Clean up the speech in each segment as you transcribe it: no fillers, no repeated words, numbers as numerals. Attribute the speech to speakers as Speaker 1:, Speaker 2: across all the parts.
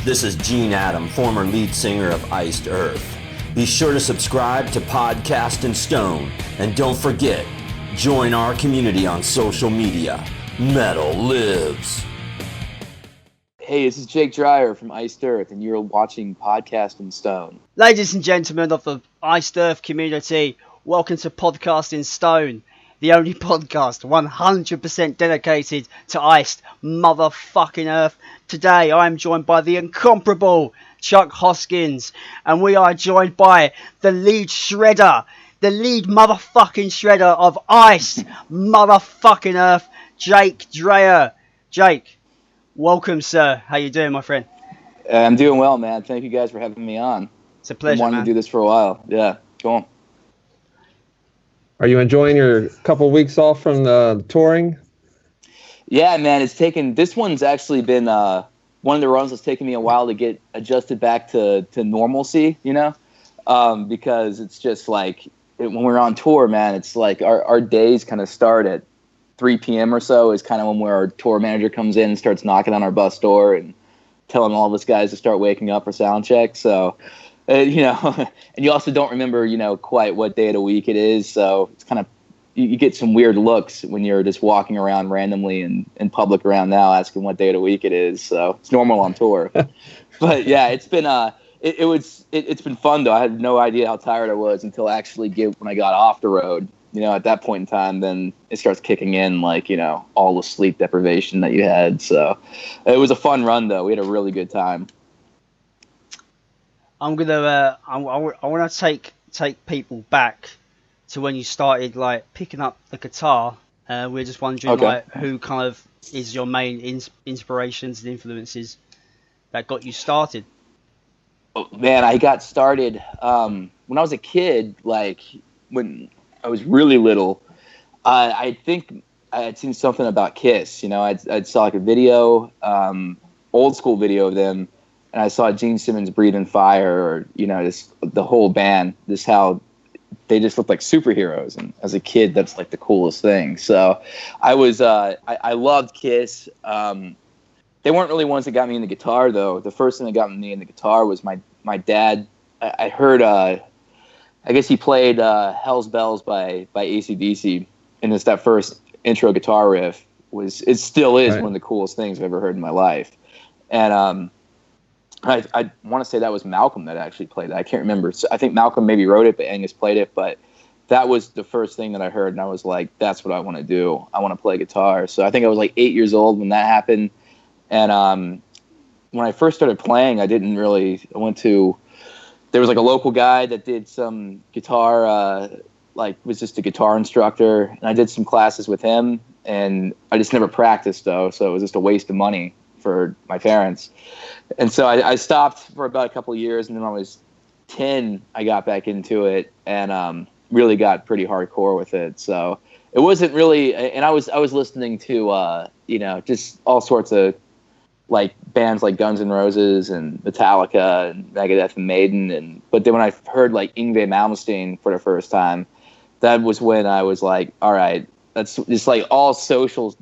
Speaker 1: This is Gene Adam, former lead singer of Iced Earth. Be sure to subscribe to Podcast and Stone, and don't forget, join our community on social media. Metal lives.
Speaker 2: Hey, this is Jake Dreyer from Iced Earth, and you're watching Podcast and Stone.
Speaker 3: Ladies and gentlemen of the Iced Earth community, welcome to Podcast in Stone, the only podcast 100% dedicated to iced motherfucking Earth. Today, I am joined by the incomparable Chuck Hoskins, and we are joined by the lead shredder, the lead motherfucking shredder of iced motherfucking Earth, Jake Dreyer. Jake, welcome, sir. How you doing, my friend?
Speaker 2: I'm doing well, man. Thank you guys for having me on.
Speaker 3: It's a pleasure,
Speaker 2: I've wanted
Speaker 3: man.
Speaker 2: to do this for a while. Yeah, go on.
Speaker 4: Are you enjoying your couple weeks off from the touring?
Speaker 2: Yeah, man. This one's actually been one of the runs that's taken me a while to get adjusted back to normalcy, you know? Because it's just like, when we're on tour, man, it's like our days kind of start at 3 p.m. or so is kind of when our tour manager comes in and starts knocking on our bus door and telling all of us guys to start waking up for sound check. So, you know, and you also don't remember, you know, quite what day of the week it is. So it's kind of, you get some weird looks when you're just walking around randomly in public around now asking what day of the week it is. So it's normal on tour. But yeah, it's been it's been fun though. I had no idea how tired I was until when I got off the road. You know, at that point in time, then it starts kicking in, like, you know, all the sleep deprivation that you had. So it was a fun run though. We had a really good time.
Speaker 3: I'm gonna I want to take people back to when you started, like, picking up the guitar. We're just wondering,
Speaker 2: Okay.
Speaker 3: like, who kind of is your main inspirations and influences that got you started?
Speaker 2: Oh, man, I got started when I was a kid. Like, when I was really little, I think I had seen something about Kiss. You know, I'd saw like a video, old school video of them, and I saw Gene Simmons breathing fire, or, you know, just the whole band, just how they just looked like superheroes. And as a kid, that's like the coolest thing. So I loved Kiss. They weren't really ones that got me into guitar though. The first thing that got me into guitar was my dad. I heard, I guess he played Hell's Bells by AC/DC, and it's that first intro guitar riff it still is
Speaker 4: right.
Speaker 2: One of the coolest things I've ever heard in my life. And I want to say that was Malcolm that actually played it. I can't remember. So I think Malcolm maybe wrote it, but Angus played it. But that was the first thing that I heard, and I was like, that's what I want to do. I want to play guitar. So I think I was like 8 years old when that happened. And when I first started playing, I there was like a local guy that did some guitar, was just a guitar instructor, and I did some classes with him, and I just never practiced though, so it was just a waste of money for my parents. And so I stopped for about a couple of years, and then when I was 10, I got back into it and really got pretty hardcore with it. So it wasn't really, and I was listening to you know, just all sorts of like bands like Guns N' Roses and Metallica and Megadeth and Maiden, but then when I heard like Yngwie Malmsteen for the first time, that was when I was like, all right, that's just like all social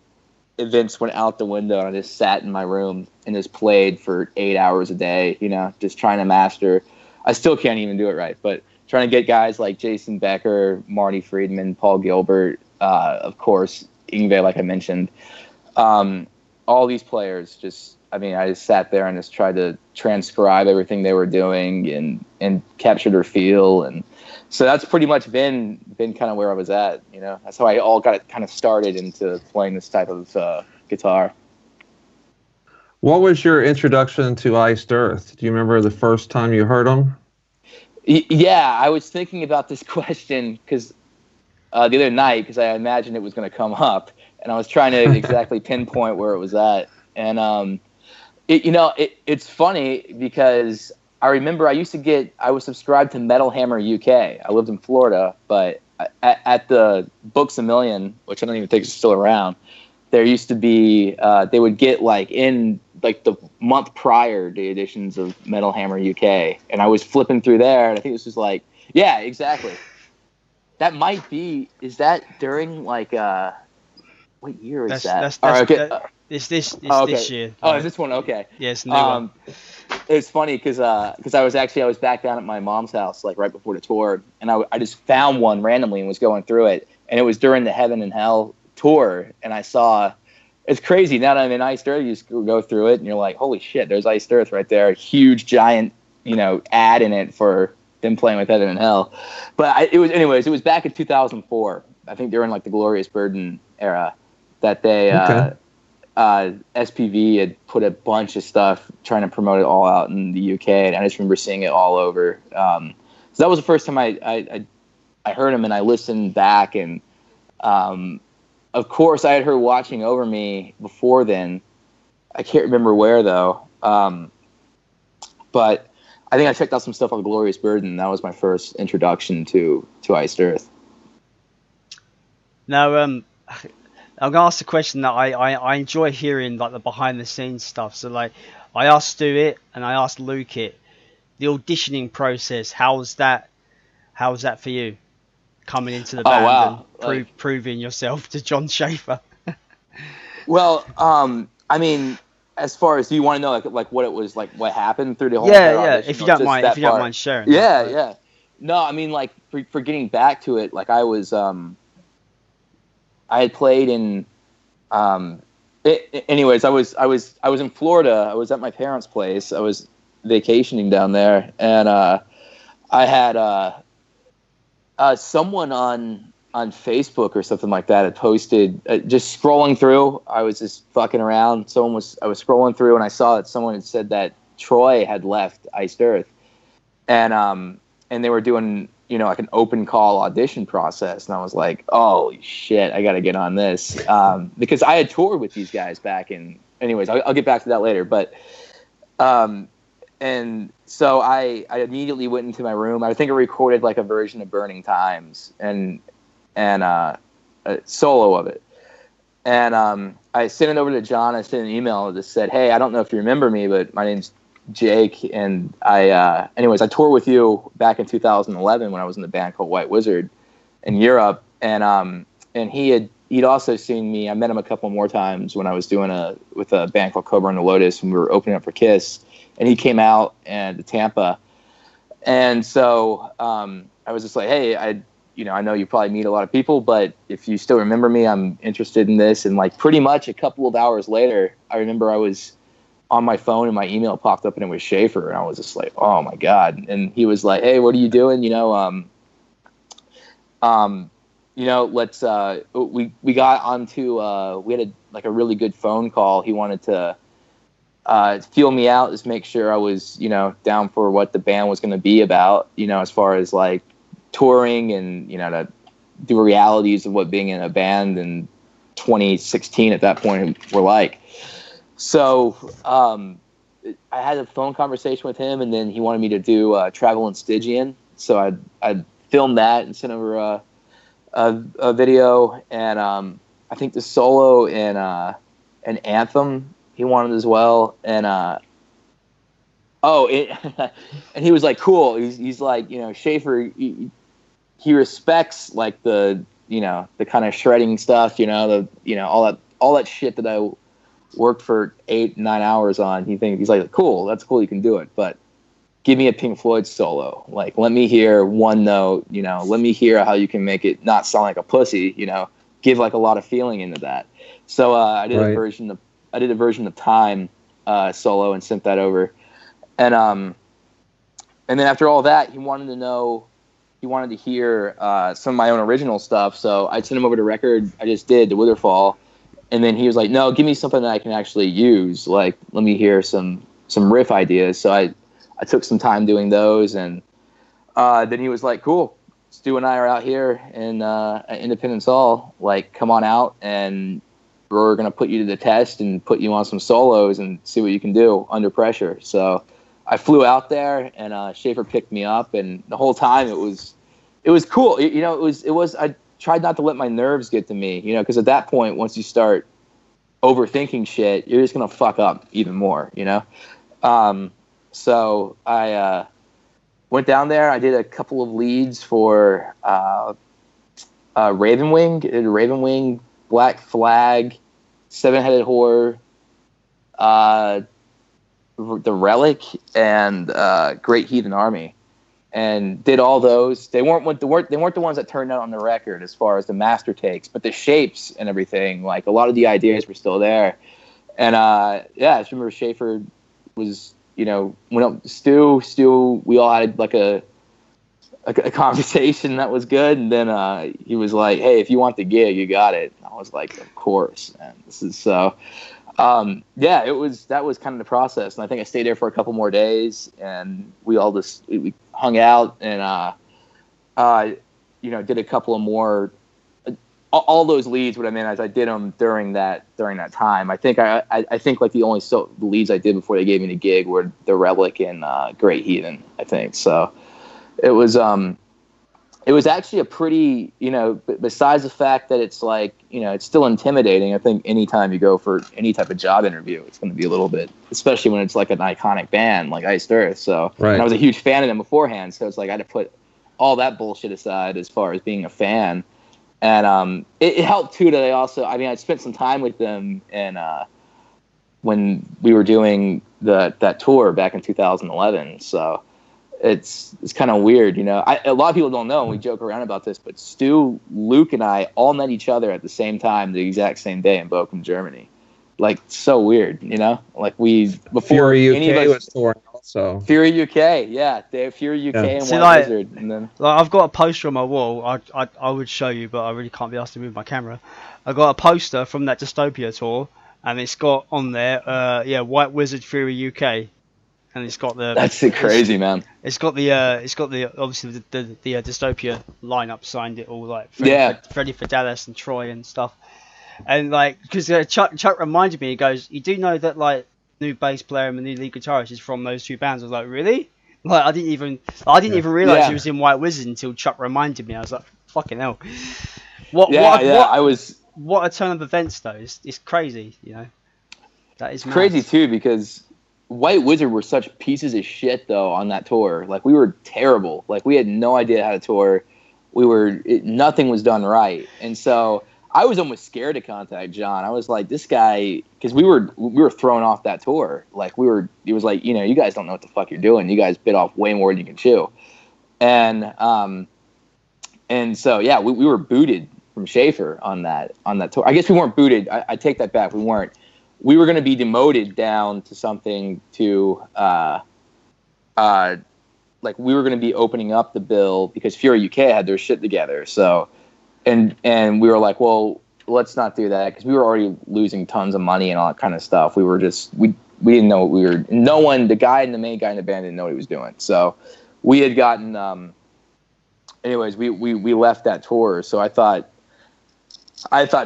Speaker 2: events went out the window, and I just sat in my room and just played for 8 hours a day, you know, just trying to master. I still can't even do it right, but trying to get guys like Jason Becker, Marty Friedman, Paul Gilbert, of course, Yngwie, like I mentioned. All these players I just sat there and just tried to transcribe everything they were doing and capture their feel. And so that's pretty much been kind of where I was at, you know. That's how I all got it kind of started into playing this type of guitar.
Speaker 4: What was your introduction to Iced Earth? Do you remember the first time you heard them?
Speaker 2: Yeah, I was thinking about this question because the other night, because I imagined it was going to come up, and I was trying to exactly pinpoint where it was at. And it's funny because I remember I was subscribed to Metal Hammer UK. I lived in Florida, but at the Books A Million, which I don't even think is still around, there used to be, they would get like in like the month prior the editions of Metal Hammer UK. And I was flipping through there, and I think this was like, yeah, exactly. That might be, is that during like, what year is that?
Speaker 3: It's
Speaker 2: okay.
Speaker 3: this
Speaker 2: Okay.
Speaker 3: this year.
Speaker 2: Oh, is this one? Okay.
Speaker 3: Yes, new one.
Speaker 2: it's funny because I was back down at my mom's house like right before the tour, and I just found one randomly and was going through it, and it was during the Heaven and Hell tour, and I saw. It's crazy. Now that I'm in Iced Earth, you just go through it, and you're like, holy shit, there's Iced Earth right there. A huge, giant, ad in it for them playing with Heaven and Hell. But it was back in 2004. I think during like the Glorious Burden era that they SPV had put a bunch of stuff trying to promote it all out in the UK, and I just remember seeing it all over. So that was the first time I heard him, and I listened back, and of course I had heard Watching Over Me before then. I can't remember where though, but I think I checked out some stuff on Glorious Burden, and that was my first introduction to Iced Earth.
Speaker 3: Now, I'm gonna ask a question that I enjoy hearing, like the behind the scenes stuff. So like, I asked Stu it, and I asked Luke it. The auditioning process, how's that for you? Coming into the band and proving yourself to John Schaefer.
Speaker 2: Well, I mean, as far as, do you want to know like what it was like, what happened through the whole
Speaker 3: audition, if you don't mind sharing.
Speaker 2: Yeah. No, I mean, like for getting back to it, like I was I had played in anyways, I was in Florida. I was at my parents' place. I was vacationing down there, and I had someone on Facebook or something like that had posted, just scrolling through. I was just fucking around. I was scrolling through, and I saw that someone had said that Troy had left Iced Earth, and they were doing like an open call audition process, and I was like, oh shit, I got to get on this, because I had toured with these guys back in. Anyways, I'll get back to that later, but. And so I immediately went into my room. I think I recorded like a version of Burning Times and a solo of it. And I sent it over to John. I sent an email that said, hey, I don't know if you remember me, but my name's Jake. And I toured with you back in 2011 when I was in the band called White Wizard in Europe. And he'd also seen me. I met him a couple more times when I was doing with a band called Cobra and the Lotus, when we were opening up for Kiss. And he came out to Tampa, and so I was just like, "Hey, I know you probably meet a lot of people, but if you still remember me, I'm interested in this." And like pretty much a couple of hours later, I remember I was on my phone and my email popped up and it was Schaefer, and I was just like, "Oh my god!" And he was like, "Hey, what are you doing? Let's we got onto we had a really good phone call. He wanted to." Feel me out, just make sure I was, down for what the band was going to be about, as far as like touring and, to do realities of what being in a band in 2016 at that point were like. So I had a phone conversation with him, and then he wanted me to do Travel in Stygian. So I'd filmed that and sent over a video, and I think the solo in an Anthem he wanted as well, and and he was like, cool. He's like, Schaefer, he respects like the kind of shredding stuff, all that shit that I worked for 8-9 hours on. He's like, cool, that's cool, you can do it, but give me a Pink Floyd solo. Like, let me hear one note, let me hear how you can make it not sound like a pussy, give like a lot of feeling into that. So I did a version of Time solo and sent that over, and then after all that, he wanted to hear some of my own original stuff. So I sent him over the record I just did, the Witherfall, and then he was like, no, give me something that I can actually use. Like, let me hear some riff ideas. So I took some time doing those, and then he was like, cool, Stu and I are out here in at Independence Hall. Like, come on out, and we're going to put you to the test and put you on some solos and see what you can do under pressure. So I flew out there, and Schaefer picked me up, and the whole time it was cool. I tried not to let my nerves get to me, because at that point, once you start overthinking shit, you're just going to fuck up even more, So I went down there. I did a couple of leads for Ravenwing. Did Ravenwing, Black Flag, Seven-Headed Horror, the Relic and Great Heathen Army, and did all those. They weren't the ones that turned out on the record as far as the master takes, but the shapes and everything, like a lot of the ideas were still there. And I just remember Schaefer was, went up Stu. We all had like a conversation that was good, and then he was like, "Hey, if you want the gig, you got it." And I was like, "Of course." And this is so. That was kind of the process, and I think I stayed there for a couple more days, and we all we hung out and did a couple of more. All those leads, what I meant is I did them during that time. I think I think like the only leads I did before they gave me the gig were the Relic and Great Heathen, I think. So it was actually a pretty, besides the fact that it's like, it's still intimidating. I think anytime you go for any type of job interview, it's going to be a little bit, especially when it's like an iconic band like Iced Earth. So
Speaker 4: right.
Speaker 2: And I was a huge fan of them beforehand, so it's like I had to put all that bullshit aside as far as being a fan. And it helped too that I spent some time with them, and when we were doing that tour back in 2011. So it's kind of weird, a lot of people don't know, and we joke around about this, but Stu, Luke, and I all met each other at the same time, the exact same day in Bochum, Germany. Like, so weird, like before
Speaker 4: Fury
Speaker 2: any
Speaker 4: UK
Speaker 2: of us,
Speaker 4: was touring also.
Speaker 2: Fury UK, yeah, they have Fury UK and
Speaker 3: See,
Speaker 2: White Wizard, and then
Speaker 3: I've got a poster on my wall. I would show you, but I really can't be asked to move my camera. I got a poster from that Dystopia tour, and it's got on there, White Wizard Fury UK, and it's got the.
Speaker 2: That's crazy, man.
Speaker 3: It's got the obviously the Dystopia lineup signed it all, like Freddie Fidelis and Troy and stuff, and like because Chuck reminded me, he goes, "You do know that like new bass player and the new lead guitarist is from those two bands?" I was like, "Really?" Like I didn't even realize he was in White Wizard until Chuck reminded me. I was like, "Fucking hell!" What a turn of events though. It's crazy, That is
Speaker 2: crazy too, because White Wizard were such pieces of shit though on that tour. Like we were terrible. Like we had no idea how to tour. Nothing was done right, and so I was almost scared to contact John. I was like, this guy, because we were thrown off that tour. Like it was like, you guys don't know what the fuck you're doing. You guys bit off way more than you can chew, and so yeah, we were booted from Schaefer on that tour. I guess we weren't booted. I take that back. We weren't. We were going to be demoted down to something to, like we were going to be opening up the bill because Fury UK had their shit together. So, and we were like, well, let's not do that because we were already losing tons of money and all that kind of stuff. We were just, we didn't know what we were, the main guy in the band didn't know what he was doing. So we had gotten, anyways, we left that tour. So I thought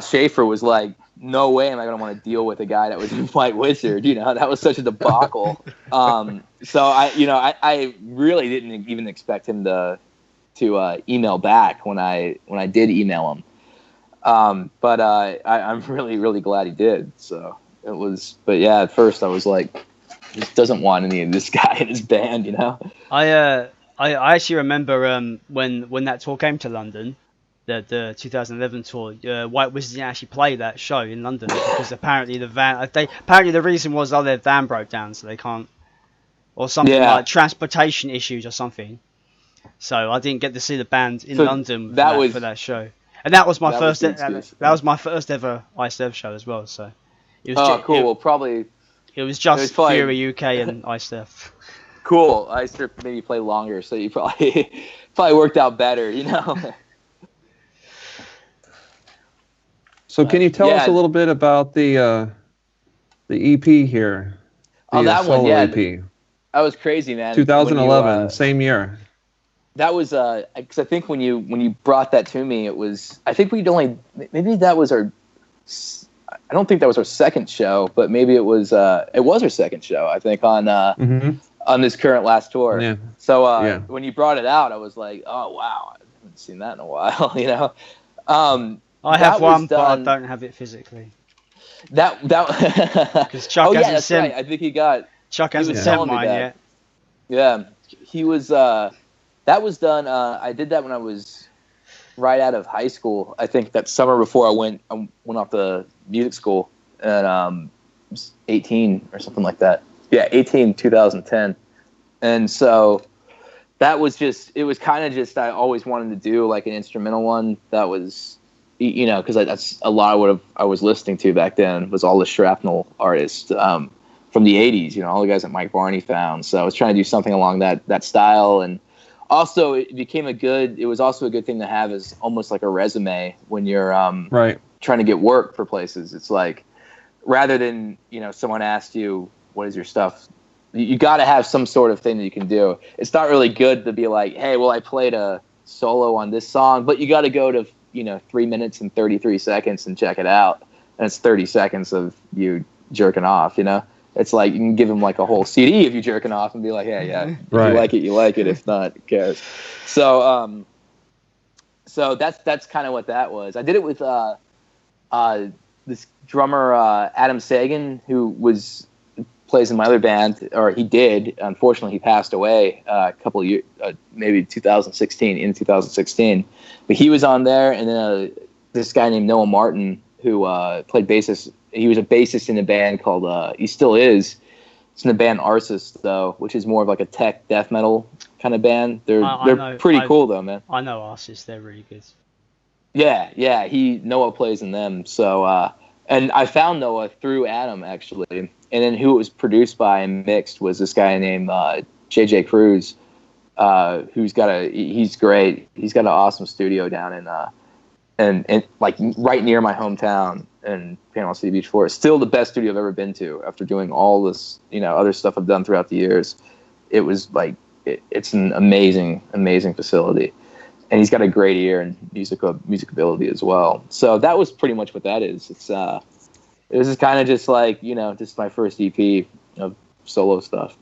Speaker 2: Schaefer was like, no way am I going to want to deal with a guy that was in White Wizard. That was such a debacle. So I really didn't even expect him to email back when I did email him. But I'm really, really glad he did. So it was, but yeah, at first I was like, just doesn't want any of this guy in his band,
Speaker 3: I actually remember when that tour came to London. The 2011 tour, White Wizard didn't actually play that show in London because apparently the reason was their van broke down, so they can't, or something like transportation issues or something. So I didn't get to see the band in London for that show, and that was my first. That was my first ever Iced Earth show as well. So it was
Speaker 2: cool.
Speaker 3: It was just Fury UK and Iced Earth.
Speaker 2: Cool. Iced Earth maybe play longer, so you probably worked out better,
Speaker 4: So can you tell us a little bit about the EP here?
Speaker 2: That
Speaker 4: solo
Speaker 2: one, yeah.
Speaker 4: EP.
Speaker 2: That was crazy, man.
Speaker 4: 2011, same year.
Speaker 2: That was because I think when you brought that to me, it was, I think maybe that was our, I don't think that was our second show, but maybe it was our second show, I think, on this current last tour.
Speaker 4: Yeah.
Speaker 2: So when you brought it out, I was like, oh wow, I haven't seen that in a while,
Speaker 3: I have one, but I don't have it physically.
Speaker 2: That
Speaker 3: because Chuck hasn't sent.
Speaker 2: Right. I think
Speaker 3: Chuck hasn't sent mine yet.
Speaker 2: Yeah, he was. That was done. I did that when I was right out of high school. I think that summer before I went off to music school, and I was 18 or something like that. Yeah, 2010. And so that was just, it was kind of just, I always wanted to do like an instrumental one that was, you know, because that's a lot of what I was listening to back then was all the shrapnel artists from the 80s, you know, all the guys that Mike Varney found. So I was trying to do something along that style. And also it was also a good thing to have as almost like a resume when you're
Speaker 4: right.
Speaker 2: trying to get work for places. It's like, rather than, you know, someone asked you, what is your stuff? You got to have some sort of thing that you can do. It's not really good to be like, hey, well, I played a solo on this song, but you got to go to, you know, 3 minutes and 33 seconds and check it out. And it's 30 seconds of you jerking off, you know? It's like you can give them like a whole CD if you jerking off and be like, hey, yeah, if
Speaker 4: right.
Speaker 2: you like it, you like it. If not, who cares? So, so that's kind of what that was. I did it with this drummer, Adam Sagan, who plays in my other band, or he did. Unfortunately, he passed away a couple of years, maybe 2016. But he was on there, and then this guy named Noah Martin, who played bassist. He was a bassist in a band called, he still is. It's in the band Arsis, though, which is more of like a tech death metal kind of band. They're pretty cool, though, man.
Speaker 3: I know Arsis, they're really good.
Speaker 2: Yeah, Noah plays in them. So, and I found Noah through Adam, actually. And then who it was produced by and mixed was this guy named JJ Cruz, he's great. He's got an awesome studio down in and like right near my hometown in Panama City Beach, Florida. Still the best studio I've ever been to after doing all this, you know, other stuff I've done throughout the years. It was like it's an amazing facility. And he's got a great ear and music ability as well. So that was pretty much what that is. It was just kind of just like, you know, just my first EP of solo stuff.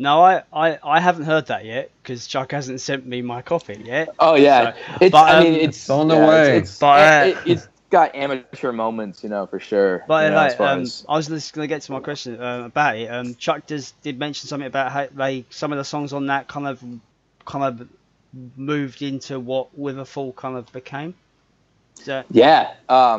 Speaker 3: No, I haven't heard that yet because Chuck hasn't sent me my copy yet.
Speaker 2: Oh yeah,
Speaker 3: so,
Speaker 2: it's
Speaker 4: on the way.
Speaker 2: It's got amateur moments, you know, for sure.
Speaker 3: But
Speaker 2: you know,
Speaker 3: I was just going to get to my question about it. Chuck did mention something about how some of the songs on that kind of moved into what Witherfall kind of became. So
Speaker 2: yeah. I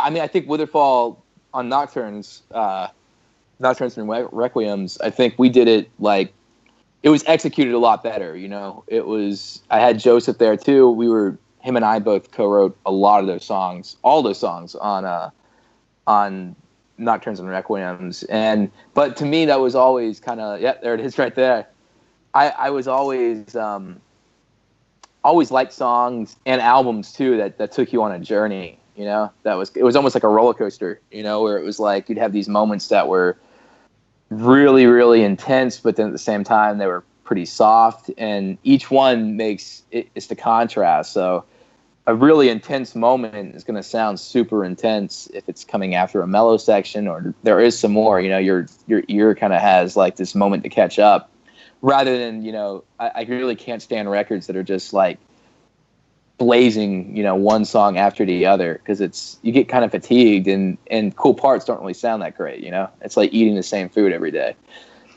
Speaker 2: mean, I think Witherfall on Nocturnes and Requiems, I think we did it like it was executed a lot better. You know, I had Joseph there too. Him and I both co-wrote a lot of those songs, all those songs on Nocturnes and Requiems. But to me, that was always kind of, there it is right there. I was always liked songs and albums too that took you on a journey. You know, it was almost like a roller coaster. You know, where it was like you'd have these moments that were really, really intense, but then at the same time they were pretty soft, and each one makes it's the contrast. So a really intense moment is going to sound super intense if it's coming after a mellow section, or there is some more. You know, your ear kind of has like this moment to catch up, rather than, you know, I really can't stand records that are just like blazing, you know, one song after the other, because you get kind of fatigued, and cool parts don't really sound that great. You know, it's like eating the same food every day.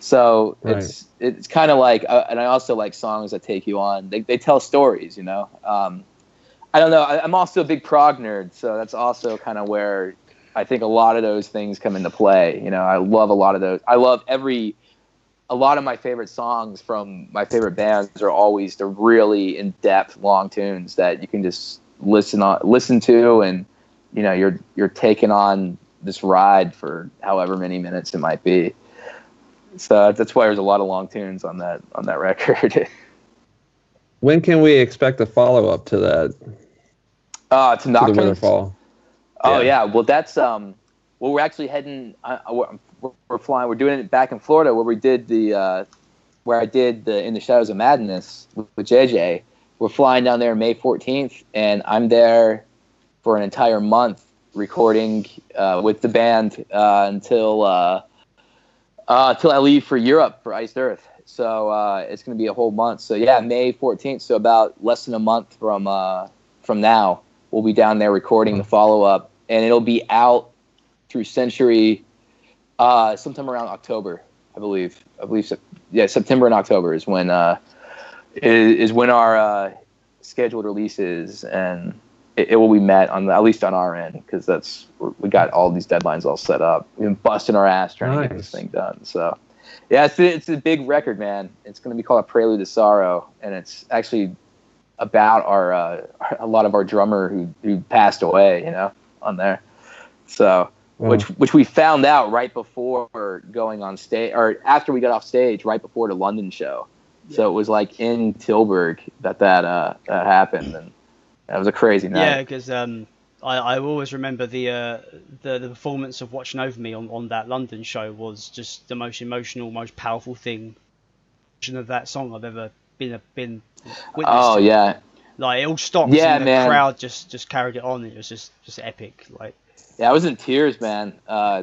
Speaker 2: So
Speaker 4: right.
Speaker 2: It's kind of like, and I also like songs that take you on. They tell stories, you know. I don't know. I'm also a big prog nerd, so that's also kind of where I think a lot of those things come into play. You know, I love a lot of those. I love a lot of my favorite songs from my favorite bands are always the really in-depth long tunes that you can just listen to, and you know, you're taking on this ride for however many minutes it might be. So that's why there's a lot of long tunes on that record.
Speaker 4: When can we expect a follow-up to that?
Speaker 2: To Nocturnes?
Speaker 4: To the Witherfall.
Speaker 2: Oh yeah. Well, that's we're actually heading. We're flying. We're doing it back in Florida, where I did the In the Shadows of Madness with JJ. We're flying down there May 14th, and I'm there for an entire month recording with the band until I leave for Europe for Iced Earth. So it's going to be a whole month. So yeah, May 14th. So about less than a month from now, we'll be down there recording the follow-up, and it'll be out through Century sometime around October, I believe. September and October is when our scheduled release is, and it will be met at least on our end, because we got all these deadlines all set up. We've been busting our ass trying to get this thing done. So yeah, it's a big record, man. It's going to be called A Prelude to Sorrow, and it's actually about a lot of our drummer who passed away, on there. So which we found out right before going on stage, or after we got off stage, right before the London show. So it was like in Tilburg that happened, and that was a crazy night.
Speaker 3: Yeah, because I always remember the performance of Watching Over Me on that London show was just the most emotional, most powerful thing of that song I've ever been witness
Speaker 2: Oh
Speaker 3: to.
Speaker 2: yeah,
Speaker 3: like it all stopped,
Speaker 2: yeah,
Speaker 3: and the
Speaker 2: man.
Speaker 3: crowd just carried it on. It was just epic. Like,
Speaker 2: yeah, I was in tears, man,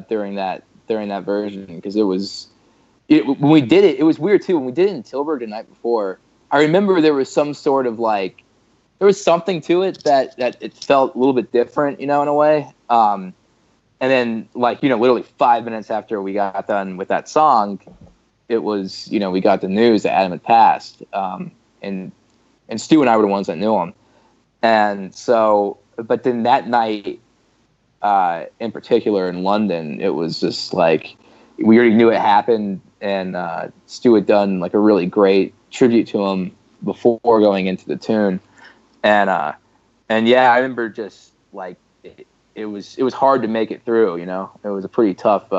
Speaker 2: during that version, because when we did it, it was weird too. When we did it in Tilburg the night before, I remember there was some sort of like, there was something to it that it felt a little bit different, in a way. And then like, literally 5 minutes after we got done with that song, it was, we got the news that Adam had passed. And Stu and I were the ones that knew him. And so, but then that night, in particular in London, it was just like, we already knew it happened, and Stu had done like a really great tribute to him before going into the tune. And yeah, I remember just like it was hard to make it through, It was a pretty tough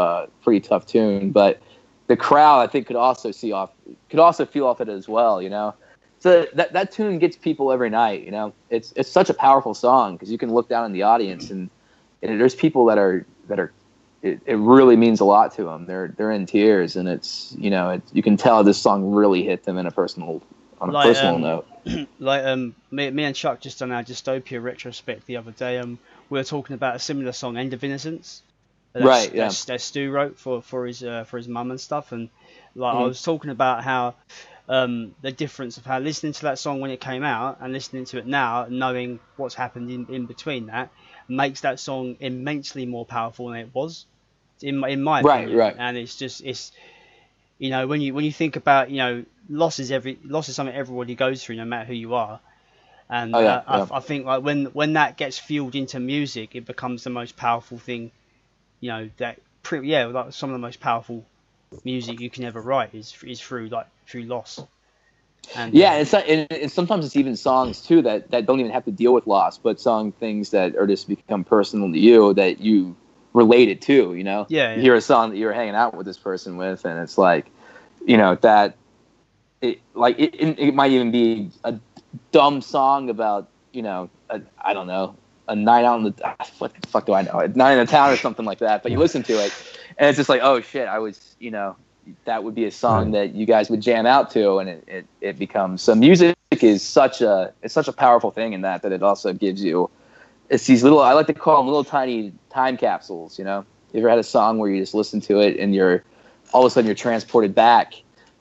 Speaker 2: tune, but the crowd, I think, could also feel off it as well, So that tune gets people every night, It's such a powerful song, because you can look down in the audience and there's people that are it really means a lot to them. They're in tears, and it's you can tell this song really hit them on a personal note.
Speaker 3: Like me and Chuck just done our Dystopia retrospect the other day. We were talking about a similar song, End of Innocence.
Speaker 2: Right. Yeah.
Speaker 3: That Stu wrote for his mum and stuff, and like I was talking about how the difference of how listening to that song when it came out and listening to it now, knowing what's happened in between that, makes that song immensely more powerful than it was, in my opinion.
Speaker 2: Right.
Speaker 3: And it's when you think about loss is something everybody goes through, no matter who you are. And I think like when that gets fueled into music, it becomes the most powerful thing. Like some of the most powerful music you can ever write is through loss. And
Speaker 2: and sometimes it's even songs too that don't even have to deal with loss, but things that are just become personal to you, that you relate it to. You hear a song that you're hanging out with this person with, and it's like, that it might even be a dumb song about I don't know, a night out in the what the fuck do I know, a night in the town or something like that. But you listen to it, and it's just like, oh shit, I was that would be a song that you guys would jam out to, and it becomes. So music is such a powerful thing in that it also gives you, it's these little, I like to call them little tiny time capsules. You ever had a song where you just listen to it and all of a sudden you're transported back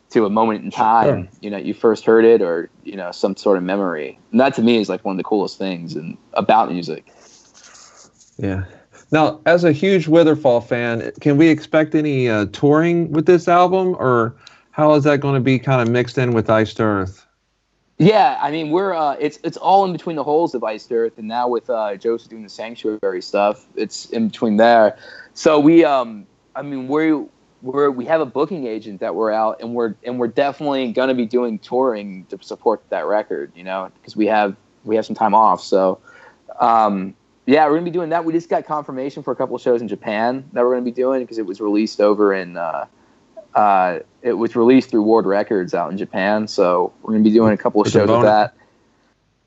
Speaker 2: to a moment in time, you first heard it, or some sort of memory. And that to me is like one of the coolest things about music.
Speaker 4: Yeah. Now, as a huge Witherfall fan, can we expect any touring with this album, or how is that going to be kind of mixed in with Iced Earth?
Speaker 2: Yeah, I mean, we're it's all in between the holes of Iced Earth, and now with Joseph doing the Sanctuary stuff, it's in between there. So we have a booking agent that we're out, and we're definitely going to be doing touring to support that record, because we have some time off. So yeah, we're going to be doing that. We just got confirmation for a couple of shows in Japan that we're going to be doing, because it was released over in it was released through Ward Records out in Japan. So we're going to be doing a couple of shows with that.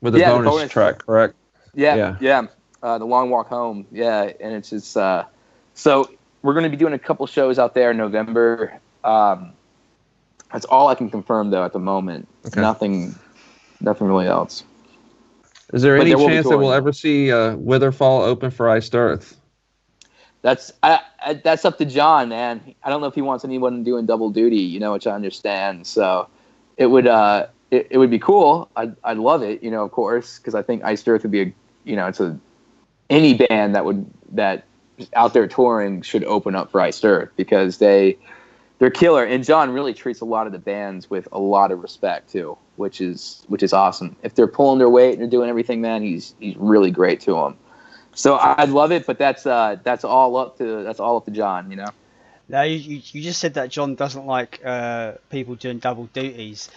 Speaker 4: With the bonus track, correct?
Speaker 2: Yeah. The Long Walk Home. Yeah, and it's just so we're going to be doing a couple shows out there in November. That's all I can confirm though at the moment. Okay. Nothing really else.
Speaker 4: Is there any chance that we'll ever see Witherfall open for Iced Earth?
Speaker 2: That's up to John, man. I don't know if he wants anyone doing double duty, which I understand. So it would be cool. I'd love it, of course, because I think Iced Earth would be any band that out there touring should open up for Iced Earth, because they they're killer. And John really treats a lot of the bands with a lot of respect too, which is awesome. If they're pulling their weight and they're doing everything, man, he's really great to them. So I love it, but that's all up to John, you know.
Speaker 3: Now you just said that John doesn't like people doing double duties.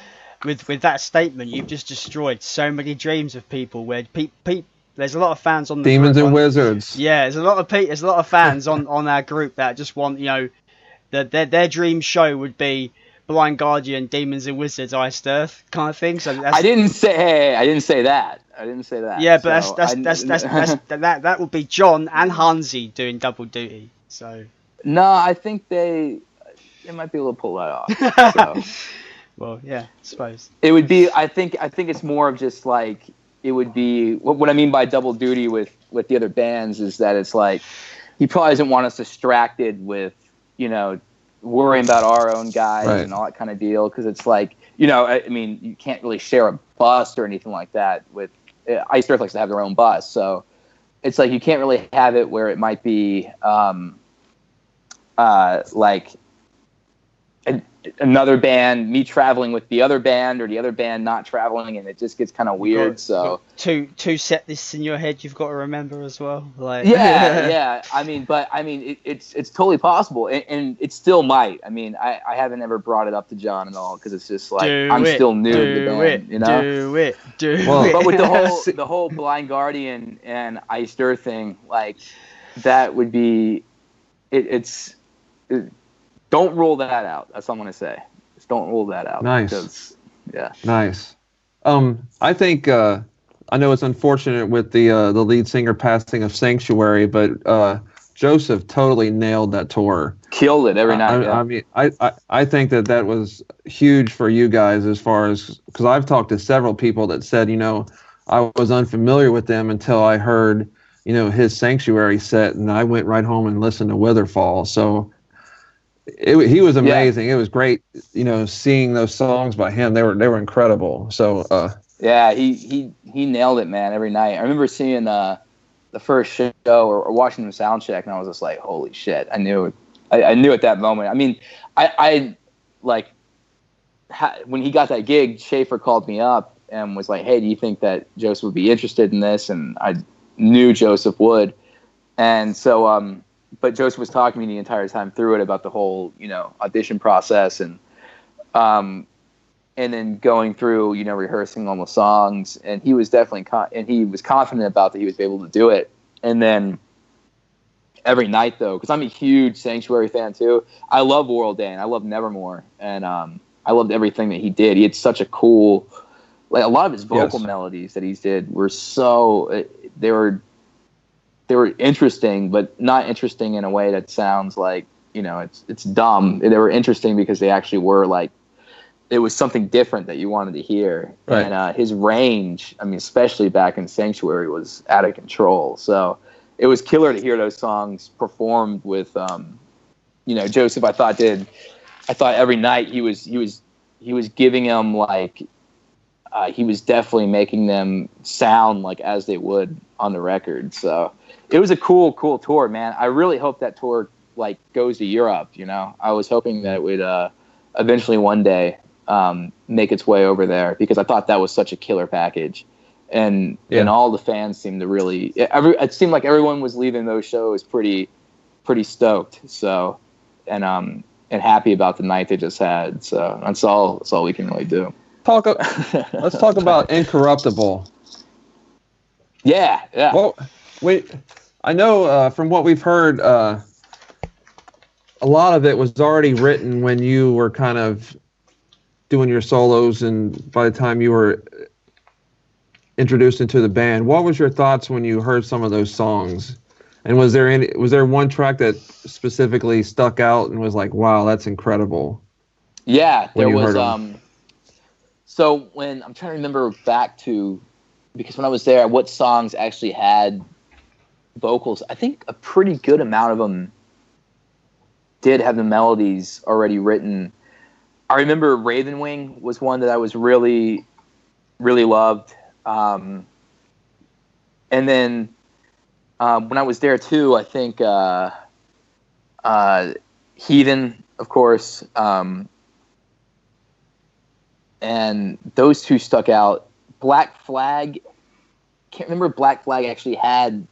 Speaker 3: With that statement, you've just destroyed so many dreams of people. Where there's a lot of fans on the
Speaker 4: Demons
Speaker 3: group
Speaker 4: and Wizards.
Speaker 3: Yeah, there's a lot of fans on our group that just want, you know, their dream show would be Blind Guardian, Demons and Wizards, Iced Earth kind of thing. So
Speaker 2: I didn't say that.
Speaker 3: Yeah, but
Speaker 2: so
Speaker 3: that would be John and Hansi doing double duty. So
Speaker 2: no, I think they might be able to pull that off. So.
Speaker 3: Well, yeah, I suppose
Speaker 2: it would be. I think it's more of just like it would be. What I mean by double duty with the other bands is that it's like he probably doesn't want us distracted with, you know, worrying about our own guys and all that kind of deal, because it's like, you know, I mean, you can't really share a bus or anything like that. With Iced Earth likes to have their own bus, so it's like you can't really have it where it might be like another band, me traveling with the other band, or the other band not traveling, and it just gets kind of weird. So
Speaker 3: two set lists in your head you've got to remember as well. Like
Speaker 2: yeah. I mean, it's totally possible, and it still might. I mean, I haven't ever brought it up to John at all, because it's just like I'm still new to the band, you know.
Speaker 3: Do it.
Speaker 2: But with the whole Blind Guardian and Iced Earth thing, like that would be it's. Don't rule that out. That's all I'm going to say. Just don't rule that out.
Speaker 4: Nice.
Speaker 2: Because, yeah.
Speaker 4: Nice. I think I know it's unfortunate with the lead singer passing of Sanctuary, but Joseph totally nailed that tour.
Speaker 2: Killed it every night.
Speaker 4: I mean, I think that was huge for you guys, as far as, because I've talked to several people that said, you know, I was unfamiliar with them until I heard, you know, his Sanctuary set, and I went right home and listened to Witherfall. So he was amazing. Yeah. It was great, you know, seeing those songs by him. They were incredible. So
Speaker 2: yeah, he nailed it, man, every night. I remember seeing the first show or watching the sound check, and I was just like, holy shit. I knew at that moment. I mean, I like when he got that gig, Schaefer called me up and was like, hey, do you think that Joseph would be interested in this? And I knew Joseph would. And so but Joseph was talking to me the entire time through it about the whole, you know, audition process, and then going through, you know, rehearsing all the songs, and he was definitely he was confident about that he was able to do it. And then every night, though, because I'm a huge Sanctuary fan too, I love World Day and I love Nevermore, and I loved everything that he did. He had such a cool, like, a lot of his vocal melodies that he did were so they were interesting, but not interesting in a way that sounds like, you know, it's dumb. They were interesting because they actually were like, it was something different that you wanted to hear. Right. And his range, I mean, especially back in Sanctuary, was out of control. So it was killer to hear those songs performed with, you know, Joseph. I thought every night he was giving them, like, he was definitely making them sound like as they would on the record. So it was a cool tour, man. I really hope that tour, like, goes to Europe, you know. I was hoping that it would eventually one day make its way over there, because I thought that was such a killer package. And all the fans seemed to really it seemed like everyone was leaving those shows pretty stoked. So and happy about the night they just had. So that's all we can really do.
Speaker 4: Let's talk about Incorruptible.
Speaker 2: Yeah.
Speaker 4: Well, I know from what we've heard, a lot of it was already written when you were kind of doing your solos, and by the time you were introduced into the band. What was your thoughts when you heard some of those songs? And was there one track that specifically stuck out and was like, wow, that's incredible?
Speaker 2: Yeah, there was. So when I'm trying to remember back to, because when I was there, what songs actually had vocals? I think a pretty good amount of them did have the melodies already written. I remember Ravenwing was one that I was really, really loved. And then when I was there too, I think Heathen of course. And those two stuck out. Black Flag, can't remember if Black Flag actually had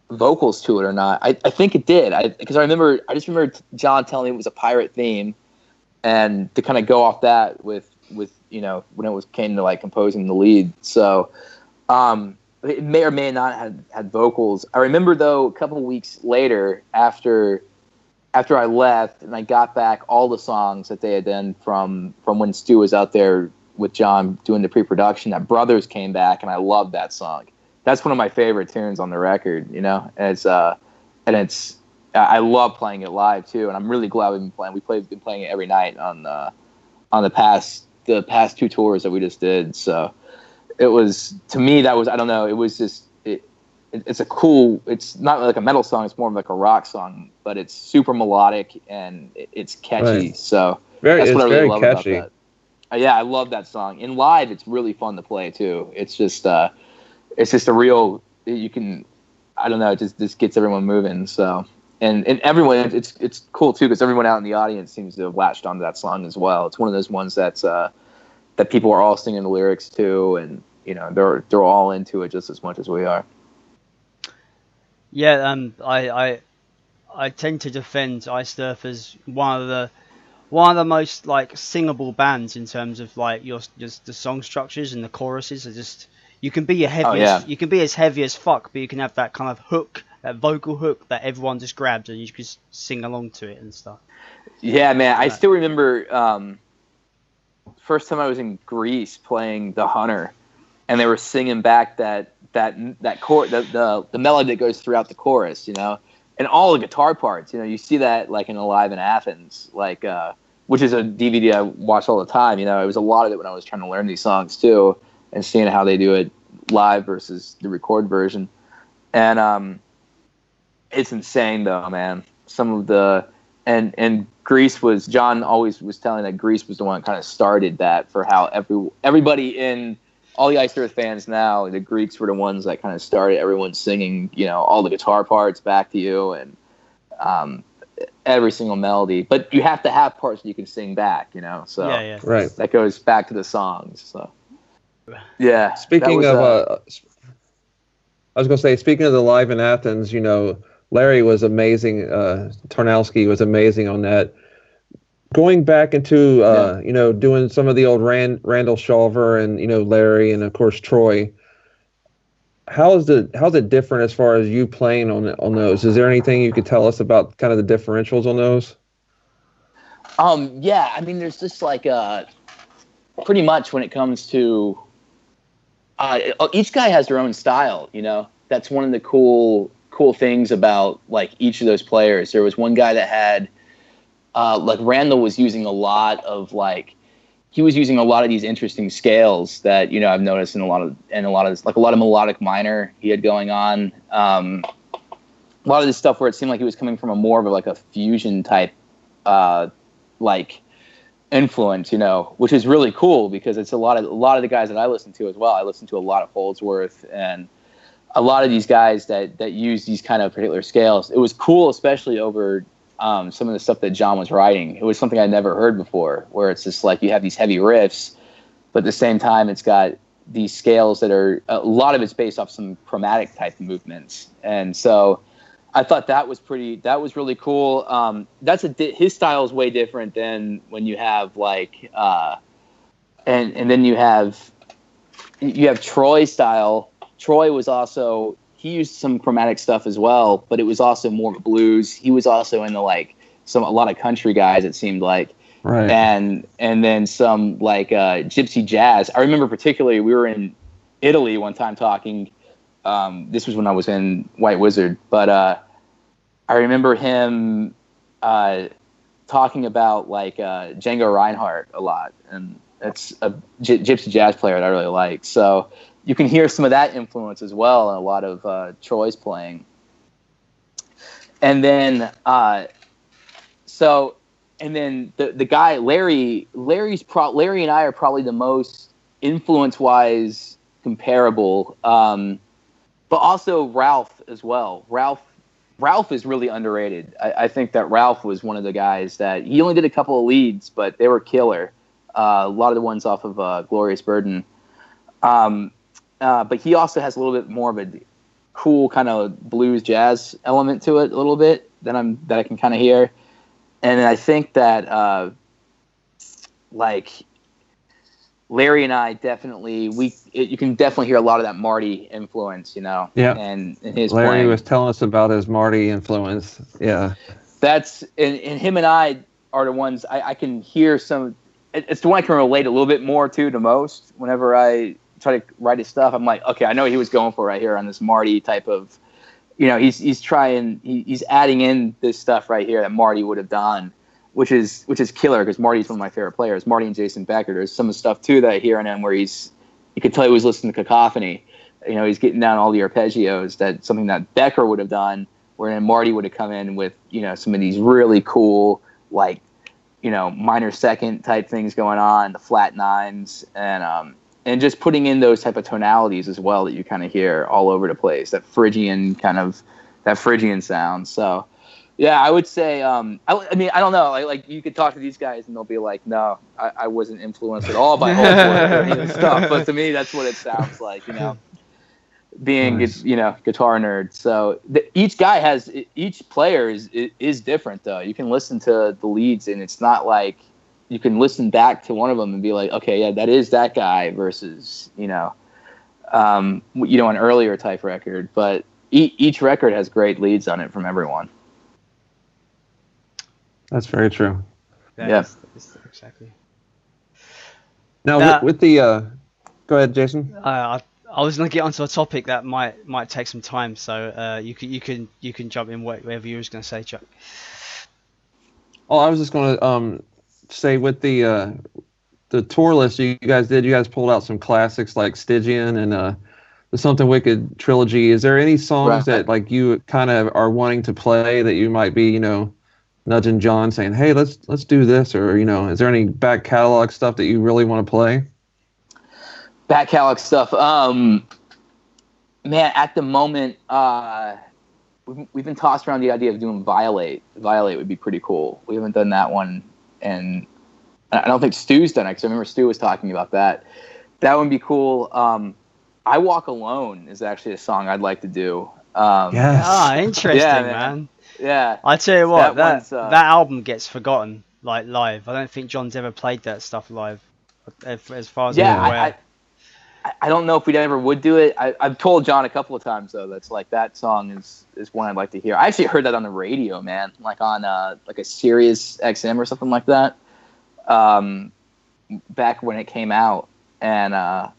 Speaker 2: vocals to it or not. I think it did. Because I just remember John telling me it was a pirate theme, and to kind of go off that with when it came to like composing the lead. So it may or may not have had vocals. I remember though a couple of weeks later after I left and I got back all the songs that they had done from when Stu was out there with John doing the pre-production, that Brothers came back, and I loved that song. That's one of my favorite tunes on the record, and I love playing it live too, and I'm really glad we've been playing it every night on the past 2 tours that we just did. So it was, to me, that was, I don't know, it was just it's not like a metal song, it's more of like a rock song, but it's super melodic and it's catchy. Right. So that's what I really love catchy. About that. Yeah, I love that song. In live, it's really fun to play too. It's just a real, you can, I don't know, it just gets everyone moving. So, and everyone, it's cool too, because everyone out in the audience seems to have latched onto that song as well. It's one of those ones that people are all singing the lyrics to, and they're all into it just as much as we are.
Speaker 3: Yeah, I tend to defend Iced Earth as one of the most like singable bands in terms of like just the song structures, and the choruses are just, you can be you can be as heavy as fuck, but you can have that kind of hook, that vocal hook that everyone just grabs and you just sing along to it and stuff. Yeah, man, I still remember first time I was in Greece playing The Hunter, and they were singing back that the melody that goes throughout the chorus, and all the guitar parts. You see that like in Alive in Athens, like which is a DVD I watch all the time. It was a lot of it when I was trying to learn these songs too, and seeing how they do it live versus the record version. And it's insane though, man. Some of the and Greece was, John always was telling that Greece was the one that kind of started that for how everybody in all the Iced Earth fans now, the Greeks were the ones that kind of started everyone singing, all the guitar parts back to you, and every single melody. But you have to have parts that you can sing back, So yeah.
Speaker 4: Right.
Speaker 2: That goes back to the songs. So yeah.
Speaker 4: Speaking of, I was going to say, speaking of the Live in Athens, Larry was amazing. Tarnowski was amazing on that. Going back into, doing some of the old Randall Shulver and, Larry and, of course, Troy, how's it different as far as you playing on those? Is there anything you could tell us about kind of the differentials on those?
Speaker 2: Yeah, I mean, there's just like pretty much when it comes to each guy has their own style, That's one of the cool things about like each of those players. There was one guy that had like Randall was using a lot of these interesting scales that I've noticed in a lot of melodic minor he had going on. A lot of this stuff where it seemed like he was coming from a more of like a fusion type like influence, which is really cool because it's a lot of the guys that I listen to as well. I listen to a lot of Foldsworth and a lot of these guys that use these kind of particular scales. It was cool, especially over some of the stuff that John was writing. It was something I'd never heard before, where it's just like you have these heavy riffs, but at the same time it's got these scales that are, a lot of it's based off some chromatic type movements. And so I thought that was really cool. His style is way different than when you have like, and then you have Troy's style. Troy was also, he used some chromatic stuff as well, but it was also more blues. He was also into like a lot of country guys, it seemed like.
Speaker 4: Right.
Speaker 2: And then some like gypsy jazz. I remember particularly we were in Italy one time talking. This was when I was in White Wizard, but I remember him talking about like Django Reinhardt a lot, and that's a gypsy jazz player that I really like. So you can hear some of that influence as well in a lot of Troy's playing. And then the guy Larry and I are probably the most influence-wise comparable, but also Ralph as well. Ralph Ralph is really underrated. I think that Ralph was one of the guys that he only did a couple of leads, but they were killer. A lot of the ones off of Glorious Burden. But he also has a little bit more of a cool kind of blues jazz element to it a little bit that I can kind of hear. And I think that like Larry and I definitely you can definitely hear a lot of that Marty influence, you know.
Speaker 4: Yeah.
Speaker 2: And his
Speaker 4: Larry
Speaker 2: playing.
Speaker 4: was telling us about his Marty influence. Yeah.
Speaker 2: That's and him and I are the ones I can hear some. It's the one I can relate a little bit more to the most. Whenever I try to write his stuff, I'm like, okay, I know what he was going for right here on this Marty type of, you know, he's adding in this stuff right here that Marty would have done, which is killer because Marty's one of my favorite players. Marty and Jason Becker. There's some of the stuff too that I hear in him where you could tell he was listening to Cacophony. You know, he's getting down all the arpeggios. That's something that Becker would have done, where then Marty would have come in with, you know, some of these really cool, like, you know, minor second type things going on, the flat nines, and just putting in those type of tonalities as well that you kind of hear all over the place, that Phrygian sound. So, yeah, I would say, I mean, I don't know, like you could talk to these guys and they'll be like, no, I wasn't influenced at all by Hallport or any of this stuff, but to me, that's what it sounds like, you know, being, nice. You know, guitar nerd. So each player is different though. You can listen to the leads and it's not like, you can listen back to one of them and be like, okay, yeah, that is that guy versus, you know, an earlier type record. But each record has great leads on it from everyone.
Speaker 4: That's very true.
Speaker 2: Yeah.
Speaker 3: Exactly.
Speaker 4: Now, with the, go ahead, Jason.
Speaker 3: I was going to get onto a topic that might take some time, so you can jump in whatever you was going to say, Chuck.
Speaker 4: Oh, I was just going to say with the tour list you guys pulled out some classics like Stygian and the Something Wicked trilogy. Is there any songs that like you kind of are wanting to play that you might be, you know, nudging John saying, hey, let's do this, or, you know, is there any back catalog stuff that you really want to play?
Speaker 2: Back catalog stuff, man, at the moment we've been tossed around the idea of doing Violate. Violate would be pretty cool. We haven't done that one. And I don't think Stu's done it, because I remember Stu was talking about that. That would be cool. I Walk Alone is actually a song I'd like to do.
Speaker 4: Yes.
Speaker 3: Ah, interesting, yeah, man.
Speaker 2: Yeah.
Speaker 3: I tell you what, that album gets forgotten, like, live. I don't think John's ever played that stuff live, as far as I'm aware.
Speaker 2: I don't know if we ever would do it. I've told John a couple of times, though, that's like that song is one I'd like to hear. I actually heard that on the radio, man, like on like a Sirius XM or something like that, back when it came out. And that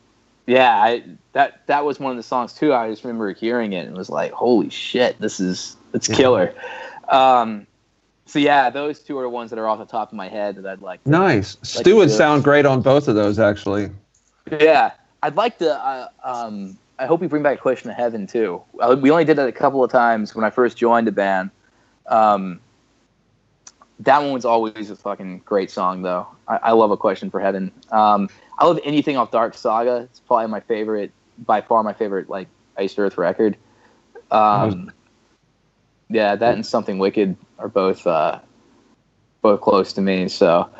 Speaker 2: was one of the songs too. I just remember hearing it and was like, holy shit, it's killer. So yeah, those two are the ones that are off the top of my head that I'd like to,
Speaker 4: nice. Stu would sound great on both of those, actually.
Speaker 2: Yeah. I'd like to. I hope we bring back Question of Heaven too. We only did that a couple of times when I first joined the band. That one was always a fucking great song, though. I love A Question for Heaven. I love anything off Dark Saga. It's probably by far my favorite, like, Iced Earth record. Yeah, that and Something Wicked are both close to me. So